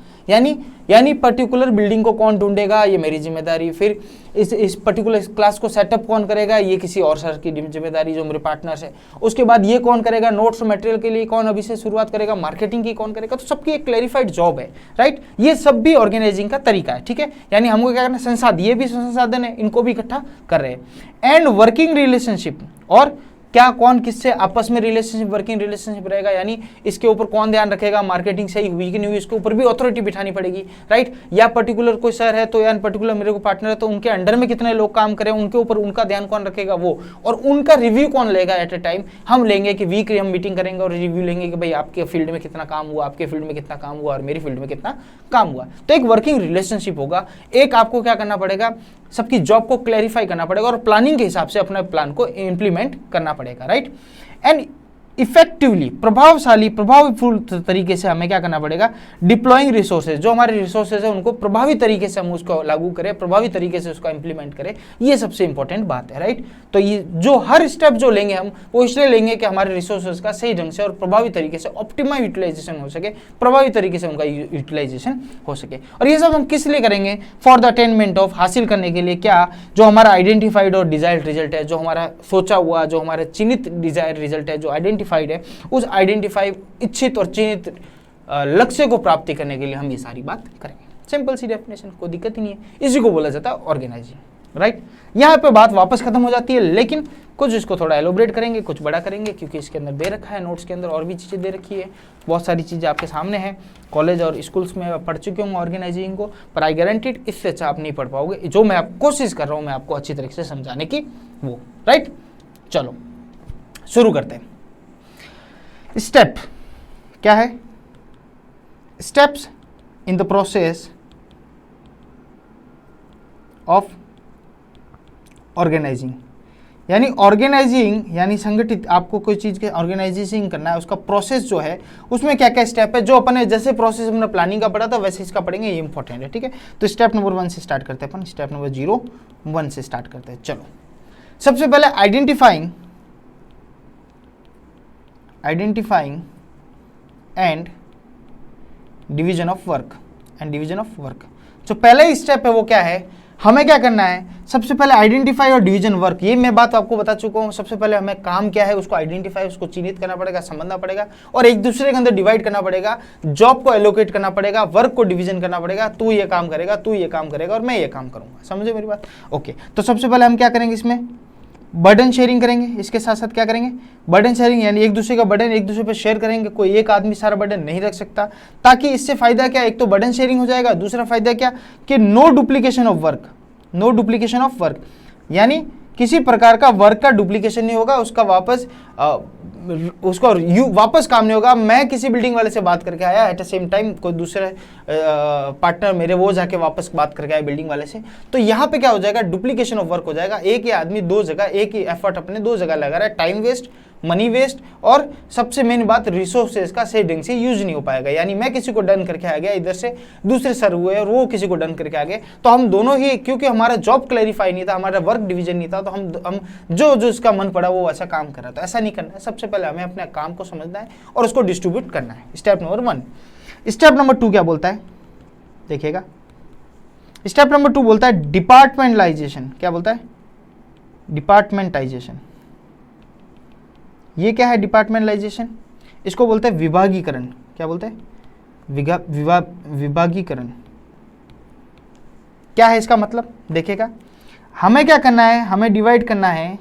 यानी पर्टिकुलर बिल्डिंग को कौन ढूंढेगा, ये मेरी जिम्मेदारी, फिर इस पर्टिकुलर क्लास को सेटअप कौन करेगा, ये किसी और सर की जिम्मेदारी जो मेरे पार्टनर्स है। उसके बाद ये कौन करेगा, नोट्स मटेरियल के लिए कौन अभी से शुरुआत करेगा, मार्केटिंग की कौन करेगा, तो सबकी एक क्लैरिफाइड जॉब है, राइट। ये सब भी ऑर्गेनाइजिंग का तरीका है, ठीक है। यानी हमको क्या करना, संसाधन, ये भी संसाधन है, इनको भी इकट्ठा कर रहे हैं। एंड वर्किंग रिलेशनशिप, और क्या कौन किससे आपस में रिलेशनशिप, वर्किंग रिलेशनशिप रहेगा, यानी इसके ऊपर कौन ध्यान रखेगा, मार्केटिंग सही हुई कि नहीं हुई, इसके ऊपर भी अथॉरिटी बिठानी पड़ेगी, राइट। या पर्टिकुलर कोई सर है तो, या पर्टिकुलर मेरे को पार्टनर है तो उनके अंडर में कितने लोग काम करें, उनके ऊपर उनका ध्यान कौन रखेगा वो, और उनका रिव्यू कौन लेगा एट ए टाइम। हम लेंगे कि वीकली हम मीटिंग करेंगे और रिव्यू लेंगे कि भाई आपके फील्ड में कितना काम हुआ, आपके फील्ड में कितना काम हुआ और मेरी फील्ड में कितना काम हुआ। तो एक वर्किंग रिलेशनशिप होगा। एक आपको क्या करना पड़ेगा, सबकी जॉब को क्लैरिफाई करना पड़ेगा और प्लानिंग के हिसाब से अपने प्लान को इंप्लीमेंट करना पड़ेगा, राइट। एंड इफेक्टिवली, प्रभावपूर्ण तरीके से हमें क्या करना पड़ेगा, डिप्लॉइंग रिसोर्सेज, जो हमारे रिसोर्सेज है उनको प्रभावी तरीके से हम उसको लागू करें, प्रभावी तरीके से उसको इंप्लीमेंट करें, ये सबसे इंपॉर्टेंट बात है, राइट। तो ये जो हर स्टेप जो लेंगे हम, वो इसलिए लेंगे कि हमारे रिसोर्सेज का सही ढंग से और प्रभावी तरीके से ऑप्टिमम यूटिलाइजेशन हो सके, प्रभावी तरीके से उनका यूटिलाइजेशन हो सके। और ये सब हम किस लिए करेंगे, फॉर द अटेनमेंट ऑफ, हासिल करने के लिए, क्या, जो हमारा आइडेंटिफाइड और डिजायर्ड रिजल्ट है, जो हमारा सोचा हुआ, जो हमारा चिन्हित डिजायर्ड रिजल्ट है, जो आइडेंटिफाइड है, उस आइडेंटिफाई, इच्छित और चिन्हित लक्ष्य को प्राप्ति करने के लिए हम ये सारी बात करेंगे। सिंपल सी डेफिनेशन, कोई दिक्कत ही नहीं है। इसी को बोला जाता है ऑर्गेनाइजिंग, राइट। यहाँ पे बात वापस खत्म हो जाती है, लेकिन कुछ इसको थोड़ा एलोबरेट करेंगे, कुछ बड़ा करेंगे, क्योंकि इसके अंदर दे रखा है, नोट्स के अंदर और भी चीज़ें दे रखी है, बहुत सारी चीज़ें आपके सामने हैं। कॉलेज और स्कूल्स में आप पढ़ चुके होंगे ऑर्गेनाइजिंग को, पर आई गारंटीड इससे अच्छा आप नहीं पढ़ पाओगे। जो मैं कोशिश कर रहा हूँ मैं आपको अच्छी तरीके से समझाने की, वो, राइट। चलो शुरू करते हैं। स्टेप क्या है, steps in the process of organizing, यानी ऑर्गेनाइजिंग यानी संगठित, आपको कोई चीज़ के ऑर्गेनाइजेशन करना है, उसका प्रोसेस जो है उसमें क्या क्या स्टेप है, जो अपने जैसे प्रोसेस हमने प्लानिंग का पढ़ा था वैसे इसका पढ़ेंगे, ये इंपॉर्टेंट है। ठीक है, तो स्टेप नंबर 1 से स्टार्ट करते हैं अपन, स्टेप नंबर 01 से स्टार्ट करते हैं। चलो, सबसे पहले identifying and division of work जो पहला स्टेप है वो क्या है, हमें क्या करना है, सबसे पहले आइडेंटिफाई और डिवीजन वर्क। ये मैं बात आपको बता चुका हूँ। सबसे पहले हमें काम क्या है उसको आइडेंटिफाई, उसको चिन्हित करना पड़ेगा, समझना पड़ेगा और एक दूसरे के अंदर डिवाइड करना पड़ेगा, जॉब को एलोकेट करना पड़ेगा, वर्क को डिवीजन करना पड़ेगा। तू ये काम करेगा, तू ये काम करेगा और मैं ये काम करूंगा। समझे मेरी बात? ओके, तो सबसे पहले हम क्या करेंगे, इसमें बर्डन शेयरिंग करेंगे। इसके साथ साथ क्या करेंगे, बर्डन शेयरिंग, यानी एक दूसरे का बर्डन एक दूसरे पर शेयर करेंगे। कोई एक आदमी सारा बर्डन नहीं रख सकता, ताकि इससे फायदा क्या, एक तो बर्डन शेयरिंग हो जाएगा, दूसरा फायदा क्या कि नो डुप्लीकेशन ऑफ वर्क, यानी किसी प्रकार का वर्क का डुप्लीकेशन नहीं होगा, उसका वापस वापस काम नहीं होगा। मैं किसी बिल्डिंग वाले से बात करके आया, एट द सेम टाइम कोई दूसरे पार्टनर मेरे वो जाके वापस बात करके आया बिल्डिंग वाले से, तो यहाँ पे क्या हो जाएगा, डुप्लीकेशन ऑफ वर्क हो जाएगा। एक ही आदमी दो जगह, एक ही एफर्ट अपने दो जगह लगा रहा है, टाइम वेस्ट, मनी वेस्ट और सबसे मेन बात रिसोर्सेज का सही ढंग से यूज नहीं हो पाएगा। यानी मैं किसी को डन करके आ गया इधर से, दूसरे सर हुए और वो किसी को डन करके आ गए, तो हम दोनों ही, क्योंकि हमारा जॉब क्लैरिफाई नहीं था, हमारा वर्क डिवीजन नहीं था, तो हम जो उसका मन पड़ा वो ऐसा काम कर रहा था। ऐसा नहीं करना है। सबसे पहले हमें अपने काम को समझना है और उसको डिस्ट्रीब्यूट करना है। Step number 1। स्टेप नंबर 2 क्या बोलता है, देखिएगा। स्टेप नंबर 2 बोलता है डिपार्टमेंटलाइजेशन। क्या बोलता है, डिपार्टमेंटाइजेशन। ये क्या है डिपार्टमेंटलाइजेशन, इसको बोलते हैं विभागीकरण। क्या बोलते हैं, विभागीकरण। क्या है इसका मतलब, देखिएगा। हमें क्या करना है, हमें डिवाइड करना है,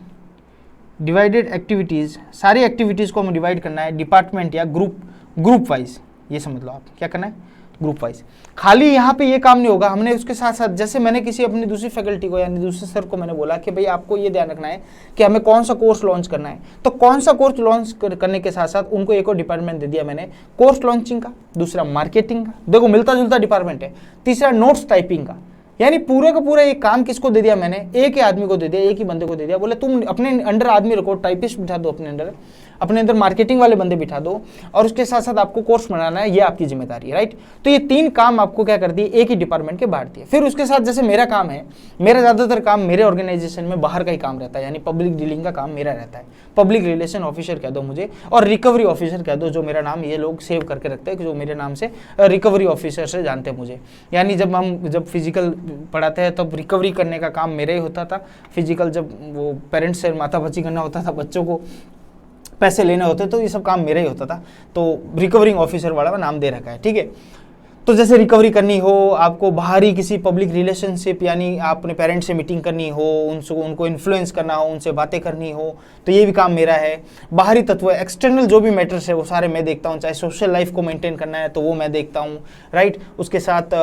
डिवाइडेड एक्टिविटीज, सारी एक्टिविटीज को हमें डिवाइड करना है डिपार्टमेंट या ग्रुप वाइज। ये समझ लो आप, क्या करना है, ग्रुप वाइज। खाली यहाँ पे ये काम नहीं होगा, हमने उसके साथ साथ, जैसे मैंने किसी अपनी दूसरी फैकल्टी को यानी दूसरे सर को मैंने बोला कि भाई आपको ये ध्यान रखना है कि हमें कौन सा कोर्स लॉन्च करना है, तो कौन सा कोर्स लॉन्च करने के साथ साथ उनको एक और डिपार्टमेंट दे दिया मैंने, कोर्स लॉन्चिंग का, दूसरा मार्केटिंग का, देखो मिलता जुलता डिपार्टमेंट है, तीसरा नोट्स टाइपिंग का। यानी पूरे का पूरा एक काम किसको दे दिया मैंने, एक ही आदमी को दे दिया, एक ही बंदे को दे दिया। बोले तुम अपने अंडर आदमी रखो, टाइपिस्ट बिठा दो अपने अंदर मार्केटिंग वाले बंदे बिठा दो और उसके साथ साथ आपको कोर्स बनाना है, ये आपकी जिम्मेदारी है, राइट। तो ये 3 काम आपको क्या कर दिए, एक ही डिपार्टमेंट के बांट दिए। फिर उसके साथ जैसे मेरा काम है, मेरा ज़्यादातर काम मेरे ऑर्गेनाइजेशन में बाहर का ही काम रहता है, यानी पब्लिक डीलिंग का काम मेरा रहता है। पब्लिक रिलेशन ऑफिसर कह दो मुझे, और रिकवरी ऑफिसर कह दो, जो मेरा नाम ये लोग सेव करके रखते हैं, जो मेरे नाम से रिकवरी ऑफिसर से जानते हैं मुझे। यानी जब फिजिकल पढ़ाते हैं तब रिकवरी करने का काम मेरा ही होता था। फिजिकल जब वो पेरेंट्स से माताभची करना होता था, बच्चों को पैसे लेने होते, तो ये सब काम मेरा ही होता था। तो रिकवरिंग ऑफिसर वाला नाम दे रखा है, ठीक है। तो जैसे रिकवरी करनी हो, आपको बाहरी किसी पब्लिक रिलेशनशिप, यानी आपने पेरेंट्स से मीटिंग करनी हो, उनको इन्फ्लुएंस करना हो, उनसे बातें करनी हो, तो ये भी काम मेरा है। बाहरी तत्व, एक्सटर्नल जो भी मैटर्स है वो सारे मैं देखता हूँ। चाहे सोशल लाइफ को मेंटेन करना है तो वो मैं देखता हूँ, राइट। उसके साथ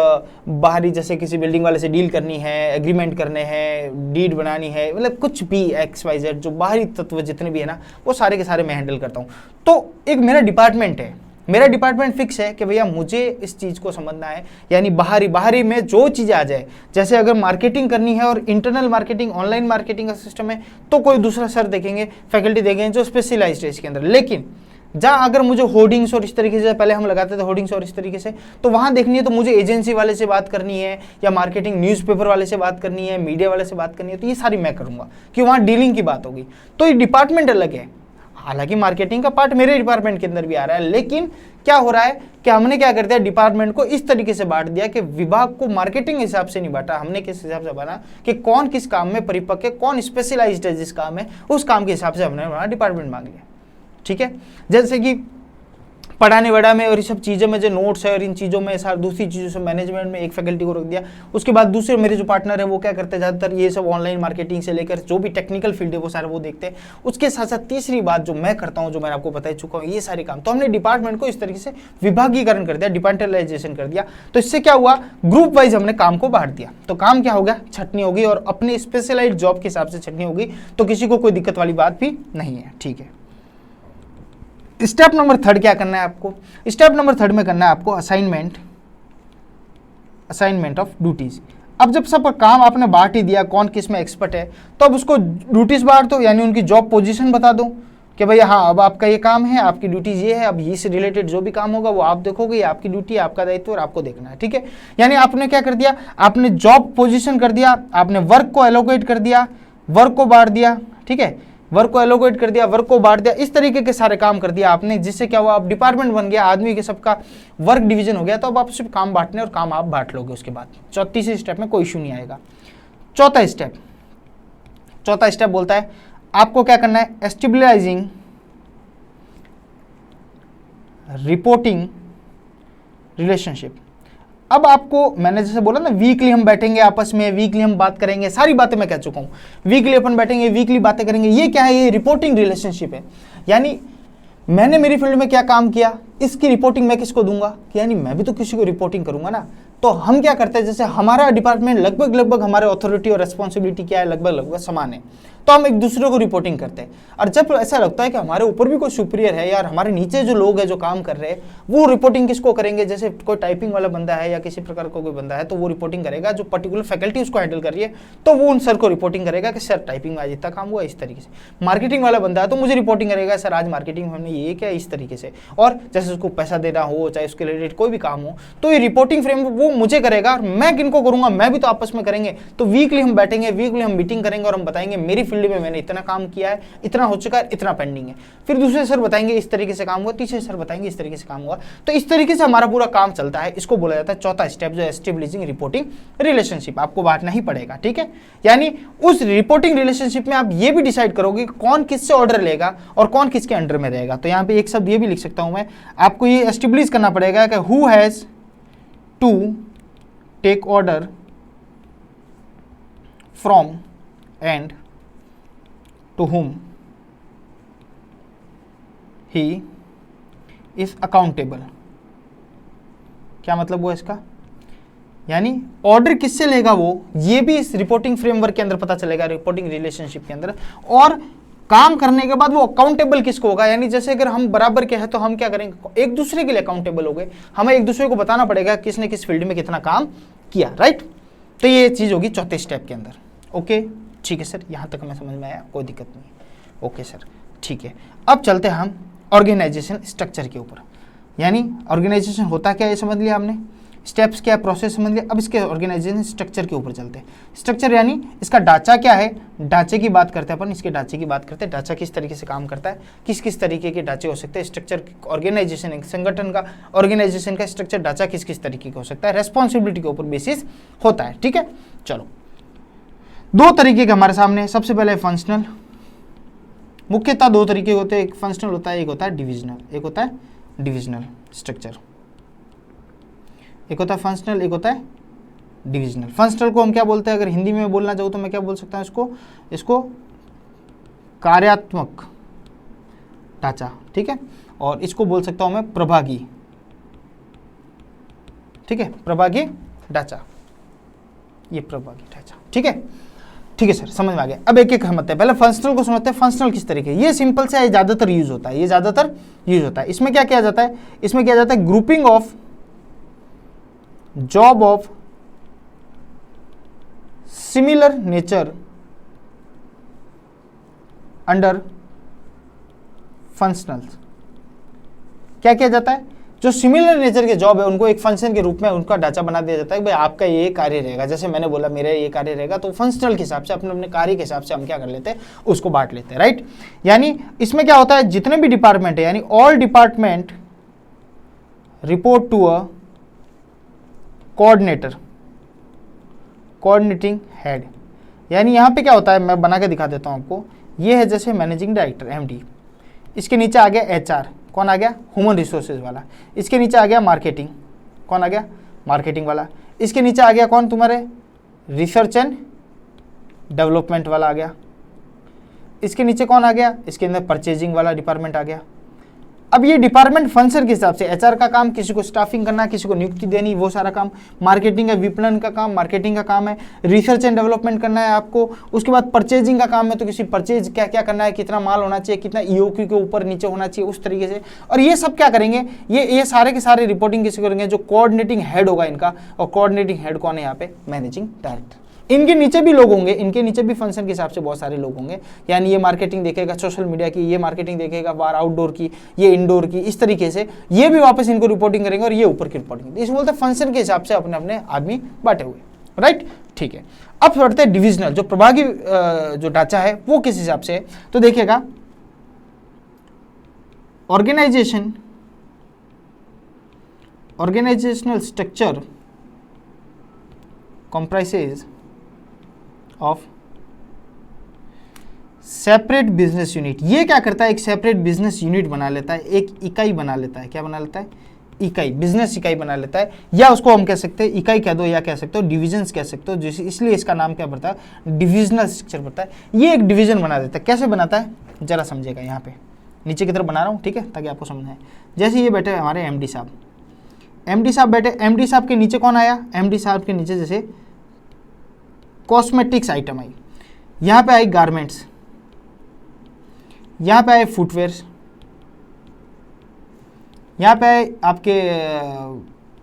बाहरी जैसे किसी बिल्डिंग वाले से डील करनी है, एग्रीमेंट करने हैं, डीड बनानी है, मतलब कुछ भी XYZ जो बाहरी तत्व जितने भी है ना, वो सारे के सारे मैं हैंडल करता हूँ। तो एक मेरा डिपार्टमेंट है, मेरा डिपार्टमेंट फिक्स है कि भैया मुझे इस चीज़ को समझना है। यानी बाहरी में जो चीज़ें आ जाए, जैसे अगर मार्केटिंग करनी है और इंटरनल मार्केटिंग, ऑनलाइन मार्केटिंग का सिस्टम है, तो कोई दूसरा सर देखेंगे, फैकल्टी देखेंगे जो स्पेशलाइज्ड है इसके अंदर। लेकिन जहाँ अगर मुझे होर्डिंग्स और इस तरीके से, पहले हम लगाते थे होर्डिंग्स और इस तरीके से, तो वहाँ देखनी है तो मुझे एजेंसी वाले से बात करनी है, या मार्केटिंग न्यूज़पेपर वाले से बात करनी है, मीडिया वाले से बात करनी है, तो ये सारी मैं करूँगा कि वहाँ डीलिंग की बात होगी। तो ये डिपार्टमेंट अलग है। हालांकि मार्केटिंग का पार्ट मेरे डिपार्टमेंट के अंदर भी आ रहा है, लेकिन क्या हो रहा है कि हमने क्या कर दिया, डिपार्टमेंट को इस तरीके से बांट दिया कि विभाग को मार्केटिंग हिसाब से नहीं बांटा, हमने किस हिसाब से बना कि कौन किस काम में परिपक्व है, कौन स्पेशलाइज्ड है जिस काम है, उस काम के हिसाब से हमने डिपार्टमेंट मांग लिया, ठीक है। जैसे कि पढ़ाने वढ़ा में और ये सब चीज़ों में जो नोट्स है और इन चीज़ों में सारी दूसरी चीज़ों से मैनेजमेंट में एक फैकल्टी को रख दिया। उसके बाद दूसरे मेरे जो पार्टनर है वो क्या करते हैं, ज़्यादातर ये सब ऑनलाइन मार्केटिंग से लेकर जो भी टेक्निकल फील्ड है वो सारे वो देखते हैं। उसके साथ साथ तीसरी बात जो मैं करता हूँ, जो मैंने आपको बता चुका हूँ, ये सारे काम। तो हमने डिपार्टमेंट को इस तरीके से विभागीकरण कर दिया, डिपार्टमेंटलाइजेशन कर दिया। तो इससे क्या हुआ, ग्रुप वाइज हमने काम को बांट दिया। तो काम क्या हो गया, छटनी होगी और अपने स्पेशलाइज्ड जॉब के हिसाब से छटनी होगी, तो किसी को कोई दिक्कत वाली बात भी नहीं है, ठीक है। स्टेप नंबर 3 क्या करना है आपको, स्टेप नंबर 3 में करना है आपको असाइनमेंट ऑफ ड्यूटीज। अब जब सब काम आपने बांट ही दिया कौन किस में एक्सपर्ट है, तो अब उसको ड्यूटीज बांट दो, यानी उनकी जॉब पोजीशन बता दो कि भैया हाँ अब आपका ये काम है, आपकी ड्यूटीज ये है, अब इससे रिलेटेड जो भी काम होगा वो आप देखोगे, ये आपकी ड्यूटी है, आपका दायित्व और आपको देखना है, ठीक है। यानी आपने क्या कर दिया, आपने जॉब पोजीशन कर दिया, आपने वर्क को एलोकेट कर दिया, वर्क को बांट दिया, ठीक है, वर्क को एलोकेट कर दिया, वर्क को बांट दिया, इस तरीके के सारे काम कर दिया आपने, जिससे क्या हुआ, आप डिपार्टमेंट बन गया, आदमी के सबका वर्क डिवीजन हो गया। तो अब आप सिर्फ काम बांटने और काम आप बांट लोगे, उसके बाद तीसरे स्टेप में कोई इशू नहीं आएगा। चौथा स्टेप बोलता है आपको क्या करना है, एस्टेबलाइजिंग रिपोर्टिंग रिलेशनशिप। अब आपको मैंने जैसे बोला ना, वीकली हम बैठेंगे आपस में, वीकली हम बात करेंगे, सारी बातें मैं कह चुका हूं, वीकली अपन बैठेंगे, वीकली बातें करेंगे। ये क्या है, ये रिपोर्टिंग रिलेशनशिप है। यानी मैंने मेरी फील्ड में क्या काम किया, इसकी रिपोर्टिंग मैं किसको दूंगा, यानी मैं भी तो किसी को रिपोर्टिंग करूंगा ना। तो हम क्या करते हैं, जैसे हमारा डिपार्टमेंट लगभग हमारे अथॉरिटी और रेस्पॉन्सिबिलिटी क्या है, लगभग समान है, तो हम एक दूसरे को रिपोर्टिंग करते हैं। और जब ऐसा लगता है कि हमारे ऊपर भी कोई सुपीरियर है यार, हमारे नीचे जो लोग हैं जो काम कर रहे हैं, वो रिपोर्टिंग किसको करेंगे, जैसे कोई टाइपिंग वाला बंदा है या किसी प्रकार का कोई बंदा है, तो वो रिपोर्टिंग करेगा, जो पर्टिकुलर फैकल्टी उसको हैंडल कर रही है, तो वो उन सर को रिपोर्टिंग करेगा कि सर टाइपिंग में आज इतना काम हुआ, इस तरीके से। मार्केटिंग वाला बंदा है तो मुझे रिपोर्टिंग करेगा, सर आज मार्केटिंग में हमने ये किया, इस तरीके से। और जैसे उसको पैसा देना हो, चाहे उसके रिलेटेड कोई भी काम हो, तो ये रिपोर्टिंग फ्रेम वो मुझे करेगा, और मैं किनको करूंगा, मैं भी तो आपस में करेंगे। तो वीकली हम बैठेंगे, वीकली हम मीटिंग करेंगे और हम बताएंगे मेरी फील्ड में मैंने इतना काम किया है, इतना हो चुका है, इतना पेंडिंग है। फिर दूसरे सर बताएंगे इस तरीके से काम हुआ, तीसरे सर बताएंगे इस तरीके से काम हुआ। तो इस तरीके से हमारा पूरा काम चलता है। इसको बोला जाता है चौथा स्टेप, जो एस्टेब्लिशिंग रिपोर्टिंग रिलेशनशिप। आपको बांटना ही पड़ेगा, ठीक है। यानी उस रिपोर्टिंग रिलेशनशिप में आप ये भी डिसाइड करोगे कौन किससे ऑर्डर लेगा और कौन किसके अंडर में रहेगा। तो यहाँ पे एक शब्द ये भी लिख सकता हूं मैं, आपको ये एस्टेब्लिश करना पड़ेगा कि who has to take order from and to whom he is accountable। क्या मतलब हुआ इसका, यानी ऑर्डर किससे लेगा वो, ये भी इस रिपोर्टिंग फ्रेमवर्क के अंदर पता चलेगा, रिपोर्टिंग रिलेशनशिप के अंदर। और काम करने के बाद वो अकाउंटेबल किसको होगा, यानी जैसे अगर हम बराबर के हैं तो हम क्या करेंगे, एक दूसरे के लिए अकाउंटेबल हो गए, हमें एक दूसरे को बताना पड़ेगा किसने किस फील्ड में कितना काम किया, राइट। तो ये चीज होगी चौथे स्टेप के अंदर। ओके ठीक है सर, यहाँ तक हमें समझ में आया, कोई दिक्कत नहीं। ओके सर ठीक है, अब चलते हैं हम ऑर्गेनाइजेशन स्ट्रक्चर के ऊपर। यानी ऑर्गेनाइजेशन होता क्या ये समझ लिया हमने, स्टेप्स क्या, प्रोसेस समझ लिया। अब इसके ऑर्गेनाइजेशन स्ट्रक्चर के ऊपर चलते हैं। स्ट्रक्चर यानी इसका ढांचा क्या है, ढांचे की बात करते हैं अपन, इसके ढांचे की बात करते हैं। ढांचा किस तरीके से काम करता है, किस किस तरीके के ढांचे हो सकते हैं। स्ट्रक्चर ऑर्गेनाइजेशन, एक संगठन का ऑर्गेनाइजेशन का स्ट्रक्चर ढांचा किस किस तरीके का हो सकता है, रेस्पॉन्सिबिलिटी के ऊपर बेसिस होता है, ठीक है। चलो दो तरीके के हमारे सामने, सबसे पहले फंक्शनल। मुख्यतः दो तरीके होते हैं, एक फंक्शनल होता है, एक होता है डिविजनल। एक होता है डिविजनल स्ट्रक्चर, एक होता है फंक्शनल, एक होता है डिविजनल। फंक्शनल को हम क्या बोलते हैं, अगर हिंदी में बोलना चाहूँ तो मैं क्या बोल सकता हूँ इसको कार्यात्मक ढांचा, ठीक है। और इसको बोल सकता हूँ मैं प्रभागी, ठीक है, प्रभागी ढांचा, ये प्रभागी ढांचा, ठीक है। ठीक है सर, समझ में आ गया। अब एक एक समझते हैं, पहले फंक्शनल को समझते हैं। फंक्शनल किस तरीके, ये सिंपल से ज्यादातर यूज होता है, ये ज्यादातर यूज होता है। इसमें क्या किया जाता है, इसमें किया जाता है grouping of job of similar nature under functionals. क्या किया जाता है, जो सिमिलर नेचर के जॉब है उनको एक फंक्शन के रूप में उनका ढांचा बना दिया जाता है। भाई आपका ये कार्य रहेगा, जैसे मैंने बोला मेरा ये कार्य रहेगा, तो फंक्शनल के हिसाब से अपने अपने कार्य के हिसाब से हम क्या कर लेते हैं, उसको बांट लेते हैं, राइट। यानी इसमें क्या होता है, जितने भी डिपार्टमेंट है, यानी all department report to a coordinator, coordinating head. यानी यहाँ पे क्या होता है, मैं बना के दिखा देता हूँ आपको। ये है जैसे मैनेजिंग डायरेक्टर MD, इसके नीचे आ गया HR, कौन आ गया, ह्यूमन रिसोर्सेज वाला। इसके नीचे आ गया मार्केटिंग, कौन आ गया, मार्केटिंग वाला। इसके नीचे आ गया कौन, तुम्हारे रिसर्च एंड डेवलपमेंट वाला आ गया। इसके नीचे कौन आ गया, इसके अंदर परचेजिंग वाला डिपार्टमेंट आ गया। अब ये डिपार्टमेंट फंक्शन के हिसाब से एचआर का काम किसी को स्टाफिंग करना, किसी को नियुक्ति देनी, वो सारा काम। मार्केटिंग है, विपणन का काम, मार्केटिंग का काम है। रिसर्च एंड डेवलपमेंट करना है आपको। उसके बाद परचेजिंग का काम है, तो किसी परचेज क्या क्या करना है, कितना माल होना चाहिए, कितना ईओक्यू के ऊपर नीचे होना चाहिए, उस तरीके से। और ये सब क्या करेंगे, ये सारे के सारे रिपोर्टिंग किसी करेंगे, जो कोऑर्डिनेटिंग हेड होगा इनका। और कोऑर्डिनेटिंग हेड कौन है यहाँ पे, मैनेजिंग डायरेक्टर। इनके नीचे भी लोग होंगे, इनके नीचे भी फंक्शन के हिसाब से बहुत सारे लोग होंगे। यानी ये मार्केटिंग देखेगा सोशल मीडिया की, ये मार्केटिंग देखेगा बाहर आउटडोर की, ये इंडोर की, इस तरीके से ये भी वापस इनको रिपोर्टिंग करेंगे और ये ऊपर की रिपोर्टिंग। इसको बोलते हैं फंक्शन के हिसाब से अपने अपने आदमी बांटे हुए, राइट। ठीक है, अब बढ़ते हैं डिविजनल, जो प्रभागी जो ढांचा है वो किस हिसाब से है। तो देखिएगा, organizational structure comprises of separate business unit. ये क्या करता है, एक सेपरेट बिजनेस यूनिट बना लेता है, एक इकाई बना लेता है। क्या बना लेता है, इकाई, बिजनेस इकाई बना लेता है। या उसको हम कह सकते हैं इकाई कह दो, या कह सकते हो डिविजन्स कह सकते हो, इसलिए इसका नाम क्या पड़ता है, डिविजनल स्ट्रक्चर पड़ता है। ये एक डिवीजन बना देता है। कैसे बनाता है जरा समझिएगा, यहाँ पे नीचे की तरफ बना रहा हूँ, ठीक है, ताकि आपको समझ आए। जैसे ये बैठे हमारे एमडी साहब, एमडी साहब बैठे, एमडी साहब के नीचे कौन आया, एमडी साहब के नीचे जैसे कॉस्मेटिक्स आइटम आई, यहाँ पे आई गारमेंट्स, यहाँ पे आए फुटवेयर्स, यहाँ पे आए आपके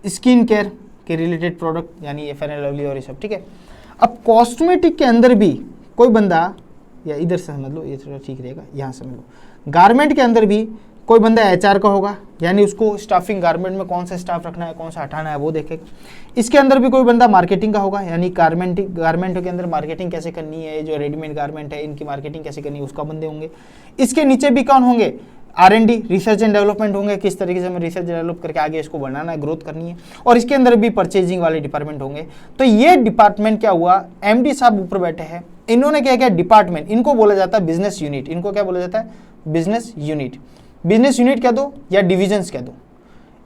स्किन केयर के रिलेटेड प्रोडक्ट, यानी ये फेयर एंड लवली और ये सब, ठीक है। अब कॉस्मेटिक के अंदर भी कोई बंदा, या इधर से समझ लो, ये थोड़ा ठीक रहेगा, यहाँ समझ लो। गारमेंट के अंदर भी कोई बंदा एचआर का होगा, यानी उसको स्टाफिंग गारमेंट में कौन सा स्टाफ रखना है, कौन सा हटाना है, वो देखेगा। इसके अंदर भी कोई बंदा मार्केटिंग का होगा, यानी गारमेंट के अंदर मार्केटिंग कैसे करनी है, जो रेडीमेड गारमेंट है इनकी मार्केटिंग कैसे करनी है, उसका बंदे होंगे। इसके नीचे भी कौन होंगे, R&D, रिसर्च एंड डेवलपमेंट होंगे, किस तरीके से हमें रिसर्च डेवलप करके आगे इसको बढ़ाना है, ग्रोथ करनी है। और इसके अंदर भी परचेजिंग वाले डिपार्टमेंट होंगे। तो ये डिपार्टमेंट क्या हुआ, एमडी साहब ऊपर बैठे हैं, इन्होंने क्या किया, डिपार्टमेंट, इनको बोला जाता है बिजनेस यूनिट। इनको क्या बोला जाता है, बिजनेस यूनिट। बिजनेस यूनिट कह दो या डिविजन्स कह दो।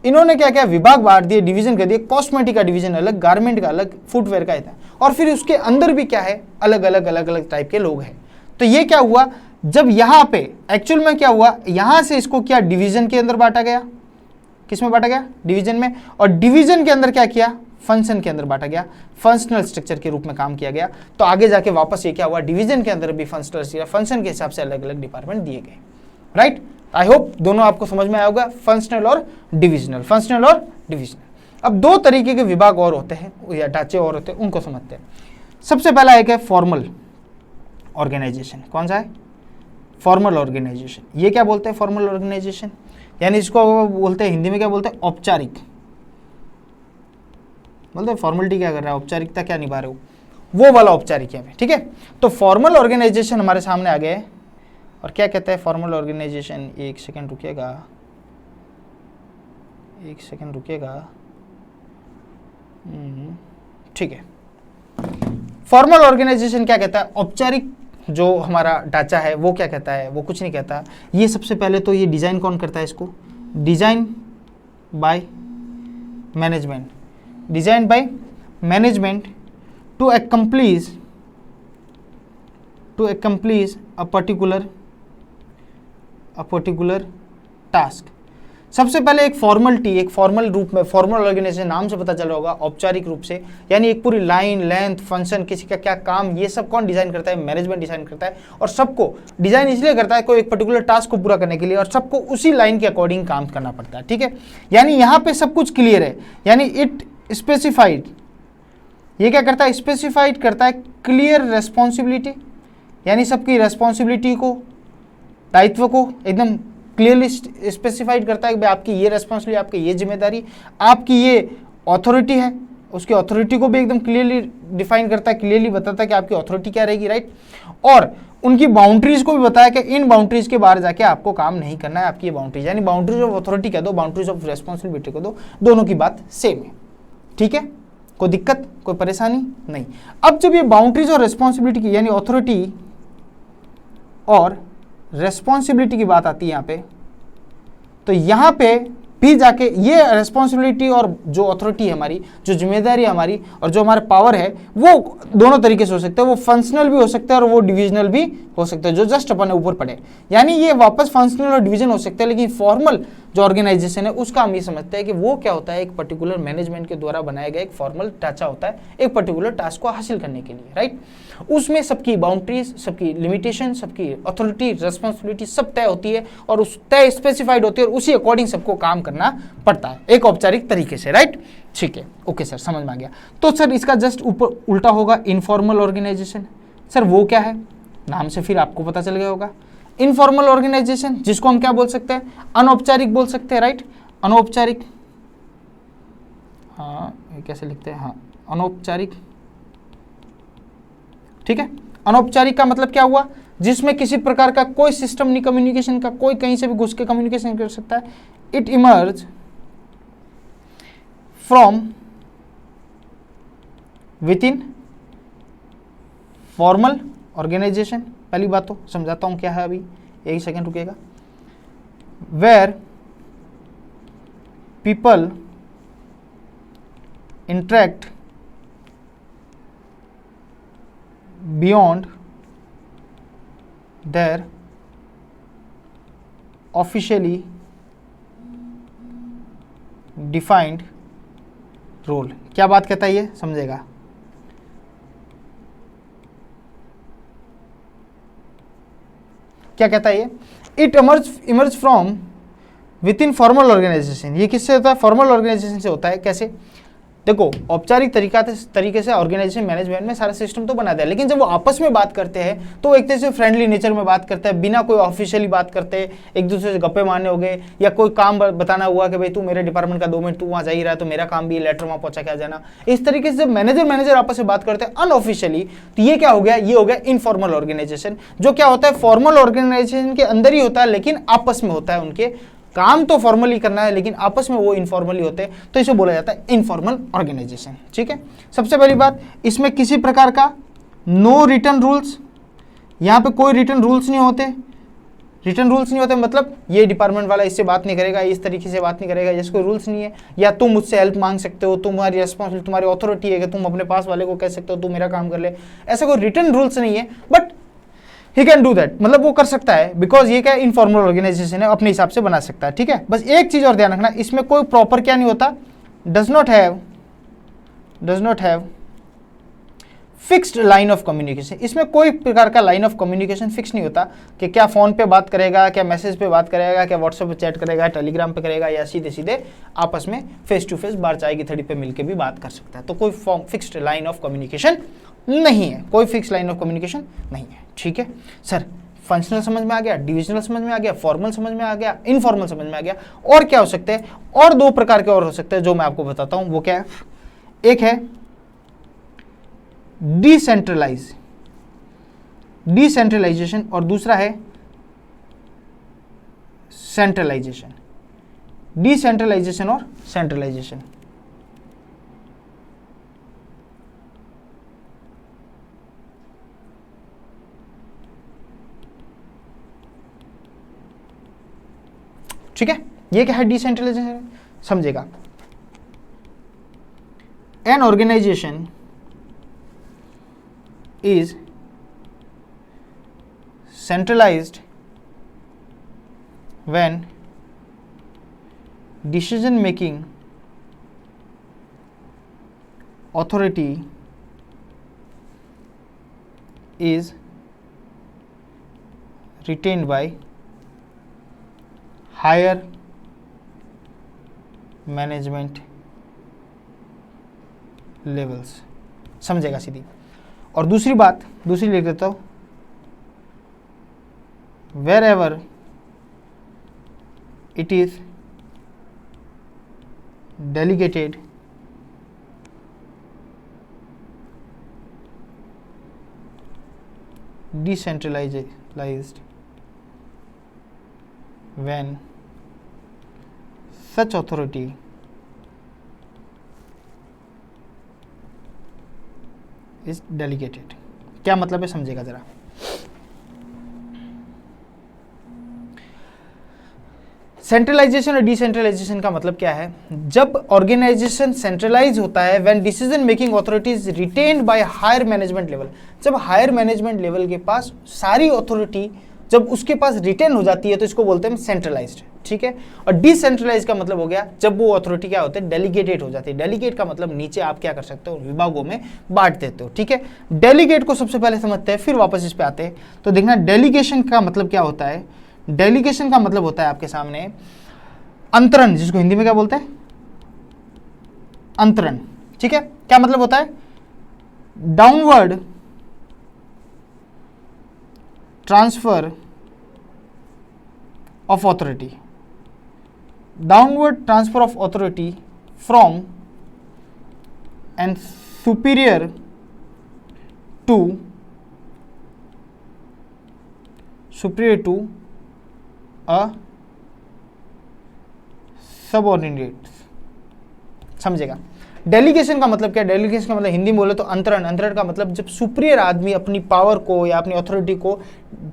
इन्होंने क्या किया, विभाग बांट दिए, डिवीजन कर दिए। कॉस्मेटिक का डिवीजन अलग, गारमेंट का अलग, फुटवेयर का था। और फिर उसके अंदर भी क्या है, अलग अलग टाइप के लोग हैं। तो ये क्या हुआ, जब यहाँ पे एक्चुअल में क्या हुआ, यहाँ से इसको क्या डिवीजन के अंदर बांटा गया, किस में बांटा गया, डिवीजन में। और डिवीजन के अंदर क्या किया, फंक्शन के अंदर बांटा गया, फंक्शनल स्ट्रक्चर के रूप में काम किया गया। तो आगे जाके वापस ये क्या हुआ, डिवीजन के अंदर भी फंक्शन के हिसाब से अलग अलग डिपार्टमेंट दिए गए, राइट। आई होप दोनों आपको समझ में आया होगा, फंक्शनल और डिविजनल, फंक्शनल और डिविजनल। अब दो तरीके के विभाग और होते हैं या ढांचे और होते हैं, उनको समझते हैं। सबसे पहला एक है फॉर्मल ऑर्गेनाइजेशन। कौन सा है, फॉर्मल ऑर्गेनाइजेशन। ये क्या बोलते हैं, फॉर्मल ऑर्गेनाइजेशन, यानी इसको बोलते हैं हिंदी में क्या बोलते हैं, औपचारिक। बोलते हैं फॉर्मेलिटी क्या कर रहा है, औपचारिकता क्या निभा रहे हो, वो वाला औपचारिक है, ठीक है। तो फॉर्मल ऑर्गेनाइजेशन हमारे सामने आ गए। और क्या कहता है फॉर्मल ऑर्गेनाइजेशन, एक सेकंड रुकिएगा, एक सेकंड रुकिएगा, ठीक है। फॉर्मल ऑर्गेनाइजेशन क्या कहता है, औपचारिक जो हमारा ढांचा है वो क्या कहता है, वो कुछ नहीं कहता। ये सबसे पहले तो ये डिजाइन कौन करता है, इसको design by management, design by management to accomplish a particular task. सबसे पहले एक फॉर्मलिटी, एक फॉर्मल रूप में, फॉर्मल ऑर्गेनाइजेशन नाम से पता चल रहा होगा, औपचारिक रूप से, यानी एक पूरी लाइन, लेंथ, फंक्शन, किसी का क्या काम, ये सब कौन डिजाइन करता है, मैनेजमेंट डिजाइन करता है। और सबको डिजाइन इसलिए करता है कोई एक पर्टिकुलर टास्क को पूरा करने के लिए, और सबको उसी लाइन के अकॉर्डिंग काम करना पड़ता है, ठीक है। यानी यहाँ पे सब कुछ क्लियर है, यानी इट स्पेसिफाइड, ये क्या करता है, स्पेसिफाइड करता है क्लियर रेस्पॉन्सिबिलिटी, यानी सबकी रेस्पॉन्सिबिलिटी को, दायित्व को एकदम क्लियरली स्पेसिफाइड करता है कि भाई आपकी ये रेस्पॉन्सिबिलिटी, आपकी ये जिम्मेदारी, आपकी ये अथॉरिटी है, उसकी अथॉरिटी को भी एकदम क्लियरली डिफाइन करता है, क्लियरली बताता है कि आपकी अथॉरिटी क्या रहेगी, राइट। और उनकी बाउंड्रीज को भी बताया कि इन बाउंड्रीज के बाहर जाके आपको काम नहीं करना है, आपकी ये बाउंड्रीज, यानी बाउंड्रीज ऑफ अथॉरिटी कह दो, बाउंड्रीज ऑफ रेस्पॉन्सिबिलिटी कह दो, दोनों की बात सेम है, ठीक है। कोई दिक्कत, कोई परेशानी नहीं। अब जब ये बाउंड्रीज और रेस्पॉन्सिबिलिटी की, यानी अथॉरिटी और रेस्पॉन्सिबिलिटी की बात आती है यहाँ पे, तो यहाँ पे भी जाके ये रिस्पॉन्सिबिलिटी और जो अथॉरिटी है हमारी, जो जिम्मेदारी है हमारी और जो हमारा पावर है, वो दोनों तरीके से हो सकता है। वो फंक्शनल भी हो सकता है और वो डिविजनल भी हो सकता है, जो जस्ट अपन ऊपर पड़े। यानी ये वापस फंक्शनल और डिवीजन हो सकता है, लेकिन फॉर्मल जो ऑर्गेनाइजेशन है उसका हम ये समझते हैं कि वो क्या होता है, एक पर्टिकुलर मैनेजमेंट के द्वारा बनाया गया एक फॉर्मल ढांचा होता है एक पर्टिकुलर टास्क को हासिल करने के लिए, राइट। उसमें सबकी बाउंड्रीज, सबकी लिमिटेशन, सबकी अथॉरिटी, रिस्पॉन्सिबिलिटी सब तय होती है और उस तय स्पेसिफाइड होती है और उसी अकॉर्डिंग सबको काम करना पड़ता है एक औपचारिक तरीके से, राइट। ठीक है, ओके सर, समझ में आ गया। तो सर इसका जस्ट ऊपर उल्टा होगा इनफॉर्मल ऑर्गेनाइजेशन। सर वो क्या है, नाम से फिर आपको पता चल गया होगा। इनफॉर्मल ऑर्गेनाइजेशन जिसको हम क्या बोल सकते हैं, अनौपचारिक बोल सकते हैं, राइट। अनौपचारिक, हाँ कैसे लिखते हैं, हाँ अनौपचारिक, ठीक है। अनौपचारिक का मतलब क्या हुआ, जिसमें किसी प्रकार का कोई सिस्टम नहीं कम्युनिकेशन का, कोई कहीं से भी घुस के कम्युनिकेशन कर सकता है। It emerge from within formal organization. पहली बात तो समझाता हूं क्या है, अभी एक सेकंड रुकेगा। Where people interact beyond their officially defined role. क्या बात कहता है ये, समझेगा। क्या कहता है ये, it emerge from within formal organization. ये किससे होता है, फॉर्मल ऑर्गेनाइजेशन से होता है। कैसे, देखो औपचारिक तरीके से ऑर्गेनाइजेशन मैनेजमेंट में सारा सिस्टम तो बना दिया, लेकिन जब वो आपस में बात करते हैं तो एक तरह से फ्रेंडली नेचर में बात करते हैं, बिना कोई ऑफिशियली बात करते, एक दूसरे से गप्पे मारने हो गए, या कोई काम बताना हुआ कि भाई तू मेरे डिपार्टमेंट का 2 मिनट तू वहाँ जा ही रहा है तो मेरा काम भी लेटर वहाँ पहुँचा के आ जाना। इस तरीके से जब मैनेजर आपस में बात करते हैं अनऑफिशियली, तो ये क्या हो गया, ये हो गया इनफॉर्मल ऑर्गेनाइजेशन। जो क्या होता है, फॉर्मल ऑर्गेनाइजेशन के अंदर ही होता है लेकिन आपस में होता है, उनके काम तो फॉर्मली करना है लेकिन आपस में वो इनफॉर्मली होते हैं, तो इसे बोला जाता है इनफॉर्मल ऑर्गेनाइजेशन। ठीक है, सबसे पहली बात, इसमें किसी प्रकार का नो रिटन रूल्स, यहां पे कोई रिटन रूल्स नहीं होते। रिटन रूल्स नहीं होते मतलब ये डिपार्टमेंट वाला इससे बात नहीं करेगा, इस तरीके से बात नहीं करेगा, जैसे कोई रूल्स नहीं है। या तुम मुझसे हेल्प मांग सकते हो, तुम्हारी रिस्पॉन्सिबिलिटी, तुम्हारी अथॉरिटी है कि तुम अपने पास वाले को कह सकते हो तू मेरा काम कर ले, ऐसा कोई रिटन रूल्स नहीं है, but he can do that, मतलब वो कर सकता है, बिकॉज ये क्या इनफॉर्मल ऑर्गेनाइजेशन है, अपने हिसाब से बना सकता है। ठीक है, बस एक चीज और ध्यान रखना, इसमें कोई प्रॉपर क्या नहीं होता, does not have fixed line of communication. इसमें कोई प्रकार का लाइन ऑफ कम्युनिकेशन फिक्स नहीं होता कि क्या फोन पे बात करेगा, क्या मैसेज पे बात करेगा, क्या व्हाट्सएप पे चैट करेगा, टेलीग्राम पे करेगा, या सीधे सीधे आपस में फेस टू फेस बाहर चाय की थड़ी पे मिलकर भी बात कर सकता है। तो कोई फिक्स्ड लाइन ऑफ कम्युनिकेशन नहीं है, कोई फिक्स लाइन ऑफ कम्युनिकेशन नहीं है। ठीक है सर, फंक्शनल समझ में आ गया, डिविजनल समझ में आ गया, फॉर्मल समझ में आ गया, इनफॉर्मल समझ में आ गया। और क्या हो सकते हैं, और 2 प्रकार के और हो सकते हैं जो मैं आपको बताता हूं। वो क्या है, एक है डिसेंट्रलाइजेशन और दूसरा है सेंट्रलाइजेशन। डिसेंट्रलाइजेशन और सेंट्रलाइजेशन। ठीक है, ये क्या है डिसेंट्रलाइजेशन, समझेगा। An organization is centralized when decision making authority is retained by higher management levels। समझेगा सीधी। और दूसरी बात, दूसरी लिख देता हूं, wherever it is delegated decentralized when such authority is delegated। क्या मतलब है, समझेगा जरा। सेंट्रलाइजेशन और डिसेंट्रलाइजेशन का मतलब क्या है? जब ऑर्गेनाइजेशन सेंट्रलाइज होता है when decision making authority is retained by higher management level, जब हायर मैनेजमेंट लेवल के पास सारी अथॉरिटी जब उसके पास रिटेन हो जाती है तो इसको बोलते हैं सेंट्रलाइज्ड, ठीक है। और डिसेंट्रलाइज का मतलब हो गया जब वो अथॉरिटी क्या होते हैं, डेलीगेटेड हो जाती है। डेलीगेट का मतलब नीचे आप क्या कर सकते हो, विभागों में बांट देते हो, ठीक है। डेलीगेट को सबसे पहले समझते हैं, फिर वापस इस पे आते हैं। तो देखना डेलीगेशन का मतलब क्या होता है। डेलीगेशन का मतलब होता है आपके सामने अंतरण, जिसको हिंदी में क्या बोलते हैं, अंतरण, ठीक है। क्या मतलब होता है, downward transfer of authority, downward transfer of authority from and superior to a subordinate, समझेगा। डेलीगेशन का मतलब क्या है? डेलीगेशन का मतलब हिंदी में बोले तो अंतरण। अंतरण का मतलब जब सुपीरियर आदमी अपनी पावर को या अपनी अथॉरिटी को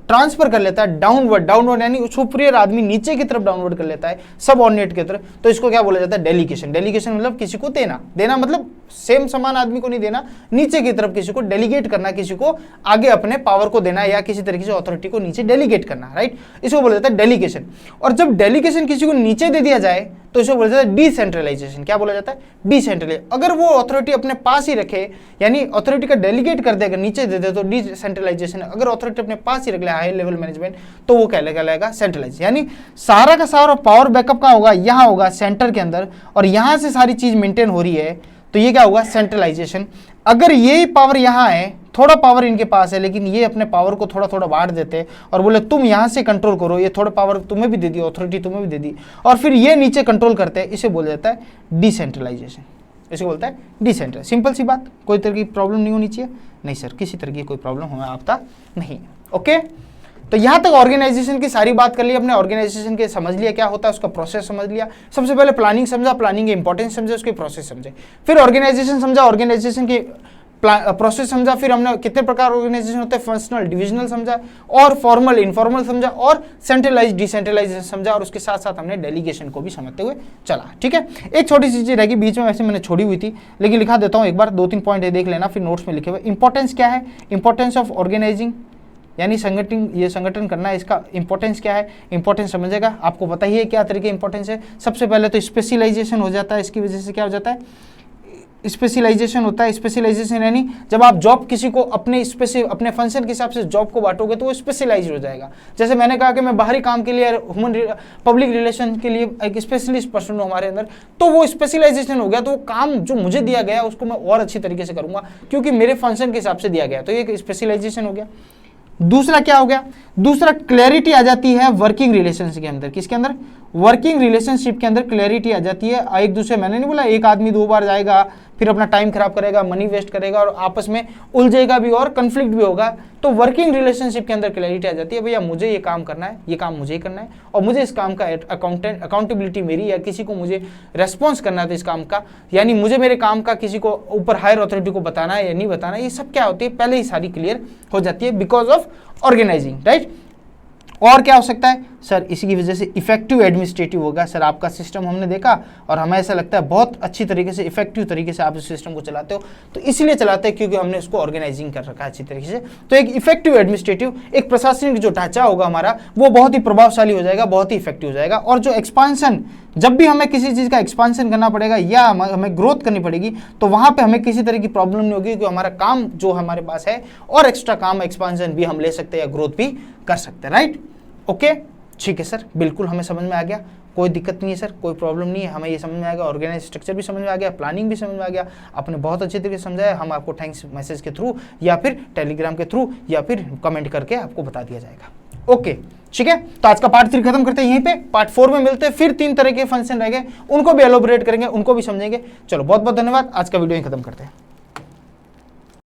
ट्रांसफर कर लेता है डाउनवर्ड, डाउनवर्ड यानी सुपीरियर आदमी नीचे की तरफ डाउनवर्ड कर लेता है सबऑर्डिनेट की तरफ, तो इसको क्या बोला जाता है, डेलीगेशन। डेलीगेशन मतलब किसी को देना, देना मतलब सेम समान आदमी को नहीं देना, नीचे की तरफ किसी को डेलीगेट करना, किसी को आगे अपने पावर को देना या किसी तरीके से अथॉरिटी को नीचे डेलीगेट करना, राइट। इसको बोला जाता है डेलीगेशन। और जब डेलीगेशन किसी को नीचे दे दिया जाए तो इसको बोला जाता है डिसेंट्रलाइजेशन। क्या बोला जाता है, डिसेंट्रलाइज। अगर वो अथॉरिटी अपने पास ही रखे, यानी अथॉरिटी का डेलीगेट कर दे, अगर नीचे दे दे तो डिसेंट्रलाइजेशन। अगर अथॉरिटी अपने पास ही रख ले हाई लेवल मैनेजमेंट, तो वो कहलाएगा सेंट्रलाइज। यानी सारा का सारा पावर बैकअप का होगा, यहाँ होगा सेंटर के अंदर, और यहाँ से सारी चीज मेंटेन हो रही है, तो ये क्या होगा, सेंट्रलाइजेशन। अगर यही पावर यहाँ है, थोड़ा पावर इनके पास है, लेकिन ये अपने पावर को थोड़ा थोड़ा बांट देते हैं और बोले तुम यहाँ से कंट्रोल करो, ये थोड़ा पावर तुम्हें भी दे दी, अथॉरिटी तुम्हें भी दे दी, और फिर ये नीचे कंट्रोल करते हैं, इसे बोला जाता है डिसेंट्रलाइजेशन। इसे बोलता है डिसेंट्रलाइज। सिंपल सी बात, कोई तरह की प्रॉब्लम नहीं होनी चाहिए। नहीं सर, किसी तरह की कोई प्रॉब्लम होना आपका नहीं, ओके। तो यहाँ तक ऑर्गेनाइजेशन की सारी बात कर ली अपने। ऑर्गेनाइजेशन के समझ लिया क्या होता है, उसका प्रोसेस समझ लिया। सबसे पहले प्लानिंग समझा, प्लानिंग के इंपॉर्टेंस समझे, उसके प्रोसेस समझे। फिर ऑर्गेनाइजेशन समझा, ऑर्गेनाइजेशन की प्रोसेस समझा। फिर हमने कितने प्रकार ऑर्गेनाइजेशन होते हैं, फंक्शनल, डिविजनल समझा, और फॉर्मल, इनफॉर्मल समझा, और सेंट्रलाइज, डिसेंट्रलाइजेशन समझा, और उसके साथ साथ हमने डेलीगेशन को भी समझते हुए चला, ठीक है। एक छोटी सी चीज रहेगी बीच में, वैसे मैंने छोड़ी हुई थी लेकिन लिखा देता हूँ एक बार, 2-3 पॉइंट है, देख लेना, फिर नोट्स में लिखे हुए। इंपॉर्टेंस क्या है, इंपॉर्टेंस ऑफ ऑर्गेनाइजिंग, यानी संगठन, ये संगठन करना है, इसका इंपॉर्टेंस क्या है, इंपॉर्टेंस समझेगा। आपको पता ही है क्या तरीके इंपॉर्टेंस है। सबसे पहले तो स्पेशलाइजेशन हो जाता है, इसकी वजह से क्या हो जाता है, स्पेशलाइजेशन होता है। स्पेशलाइजेशन यानी जब आप जॉब किसी को अपने अपने फंक्शन के हिसाब से जॉब को बांटोगे तो वो स्पेशलाइज हो जाएगा। जैसे मैंने कहा कि मैं बाहरी काम के लिए, पब्लिक रिलेशन के लिए एक स्पेशलिस्ट पर्सन हूँ हमारे अंदर, तो वो स्पेशलाइजेशन हो गया। तो वो काम जो मुझे दिया गया उसको मैं और अच्छी तरीके से करूंगा क्योंकि मेरे फंक्शन के हिसाब से दिया गया, तो ये स्पेशलाइजेशन हो गया। दूसरा क्या हो गया, दूसरा क्लैरिटी आ जाती है वर्किंग रिलेशनशिप के अंदर। किसके अंदर, वर्किंग रिलेशनशिप के अंदर क्लैरिटी आ जाती है। एक दूसरे, मैंने नहीं बोला एक आदमी 2 बार जाएगा फिर अपना टाइम खराब करेगा, मनी वेस्ट करेगा और आपस में उलझेगा भी और कंफ्लिक्ट भी होगा। तो वर्किंग रिलेशनशिप के अंदर क्लैरिटी आ जाती है, भैया मुझे ये काम करना है, ये काम मुझे ही करना है, और मुझे इस काम का अकाउंटेबिलिटी मेरी, या किसी को मुझे रेस्पॉन्स करना था इस काम का, यानी मुझे मेरे काम का किसी को ऊपर हायर अथॉरिटी को बताना है या नहीं बताना है, ये सब क्या होती है पहले ही सारी क्लियर हो जाती है बिकॉज ऑफ ऑर्गेनाइजिंग, राइट। और क्या हो सकता है सर, इसी की वजह से इफेक्टिव एडमिनिस्ट्रेटिव होगा। सर आपका सिस्टम हमने देखा और हमें ऐसा लगता है बहुत अच्छी तरीके से, इफेक्टिव तरीके से आप इस सिस्टम को चलाते हो, तो इसलिए चलाते हैं क्योंकि हमने उसको ऑर्गेनाइजिंग कर रखा है अच्छी तरीके से। तो एक इफेक्टिव एडमिनिस्ट्रेटिव, एक प्रशासनिक जो ढांचा होगा हमारा, वो बहुत ही प्रभावशाली हो जाएगा, बहुत ही इफेक्टिव हो जाएगा। और जो एक्सपांशन, जब भी हमें किसी चीज़ का एक्सपांशन करना पड़ेगा या हमें ग्रोथ करनी पड़ेगी, तो वहाँ पे हमें किसी तरह की प्रॉब्लम नहीं होगी क्योंकि हमारा काम जो हमारे पास है और एक्स्ट्रा काम, एक्सपांशन भी हम ले सकते हैं या ग्रोथ भी कर सकते हैं, राइट। ओके, ठीक है सर, बिल्कुल हमें समझ में आ गया, कोई दिक्कत नहीं है सर, कोई प्रॉब्लम नहीं है, हमें ये समझ में आ गया, ऑर्गेनाइज स्ट्रक्चर भी समझ में आ गया, प्लानिंग भी समझ में आ गया, आपने बहुत अच्छे तरीके से समझाया। हम आपको थैंक्स मैसेज के थ्रू या फिर टेलीग्राम के थ्रू या फिर कमेंट करके आपको बता दिया जाएगा। ओके, ठीक है, तो आज का पार्ट 3 खत्म करते हैं यहीं पे, पार्ट 4 में मिलते हैं। फिर 3 तरह के फंक्शन रह गए, उनको भी एलोबरेट करेंगे, उनको भी समझेंगे। चलो बहुत बहुत धन्यवाद, आज का वीडियो यहीं खत्म करते हैं।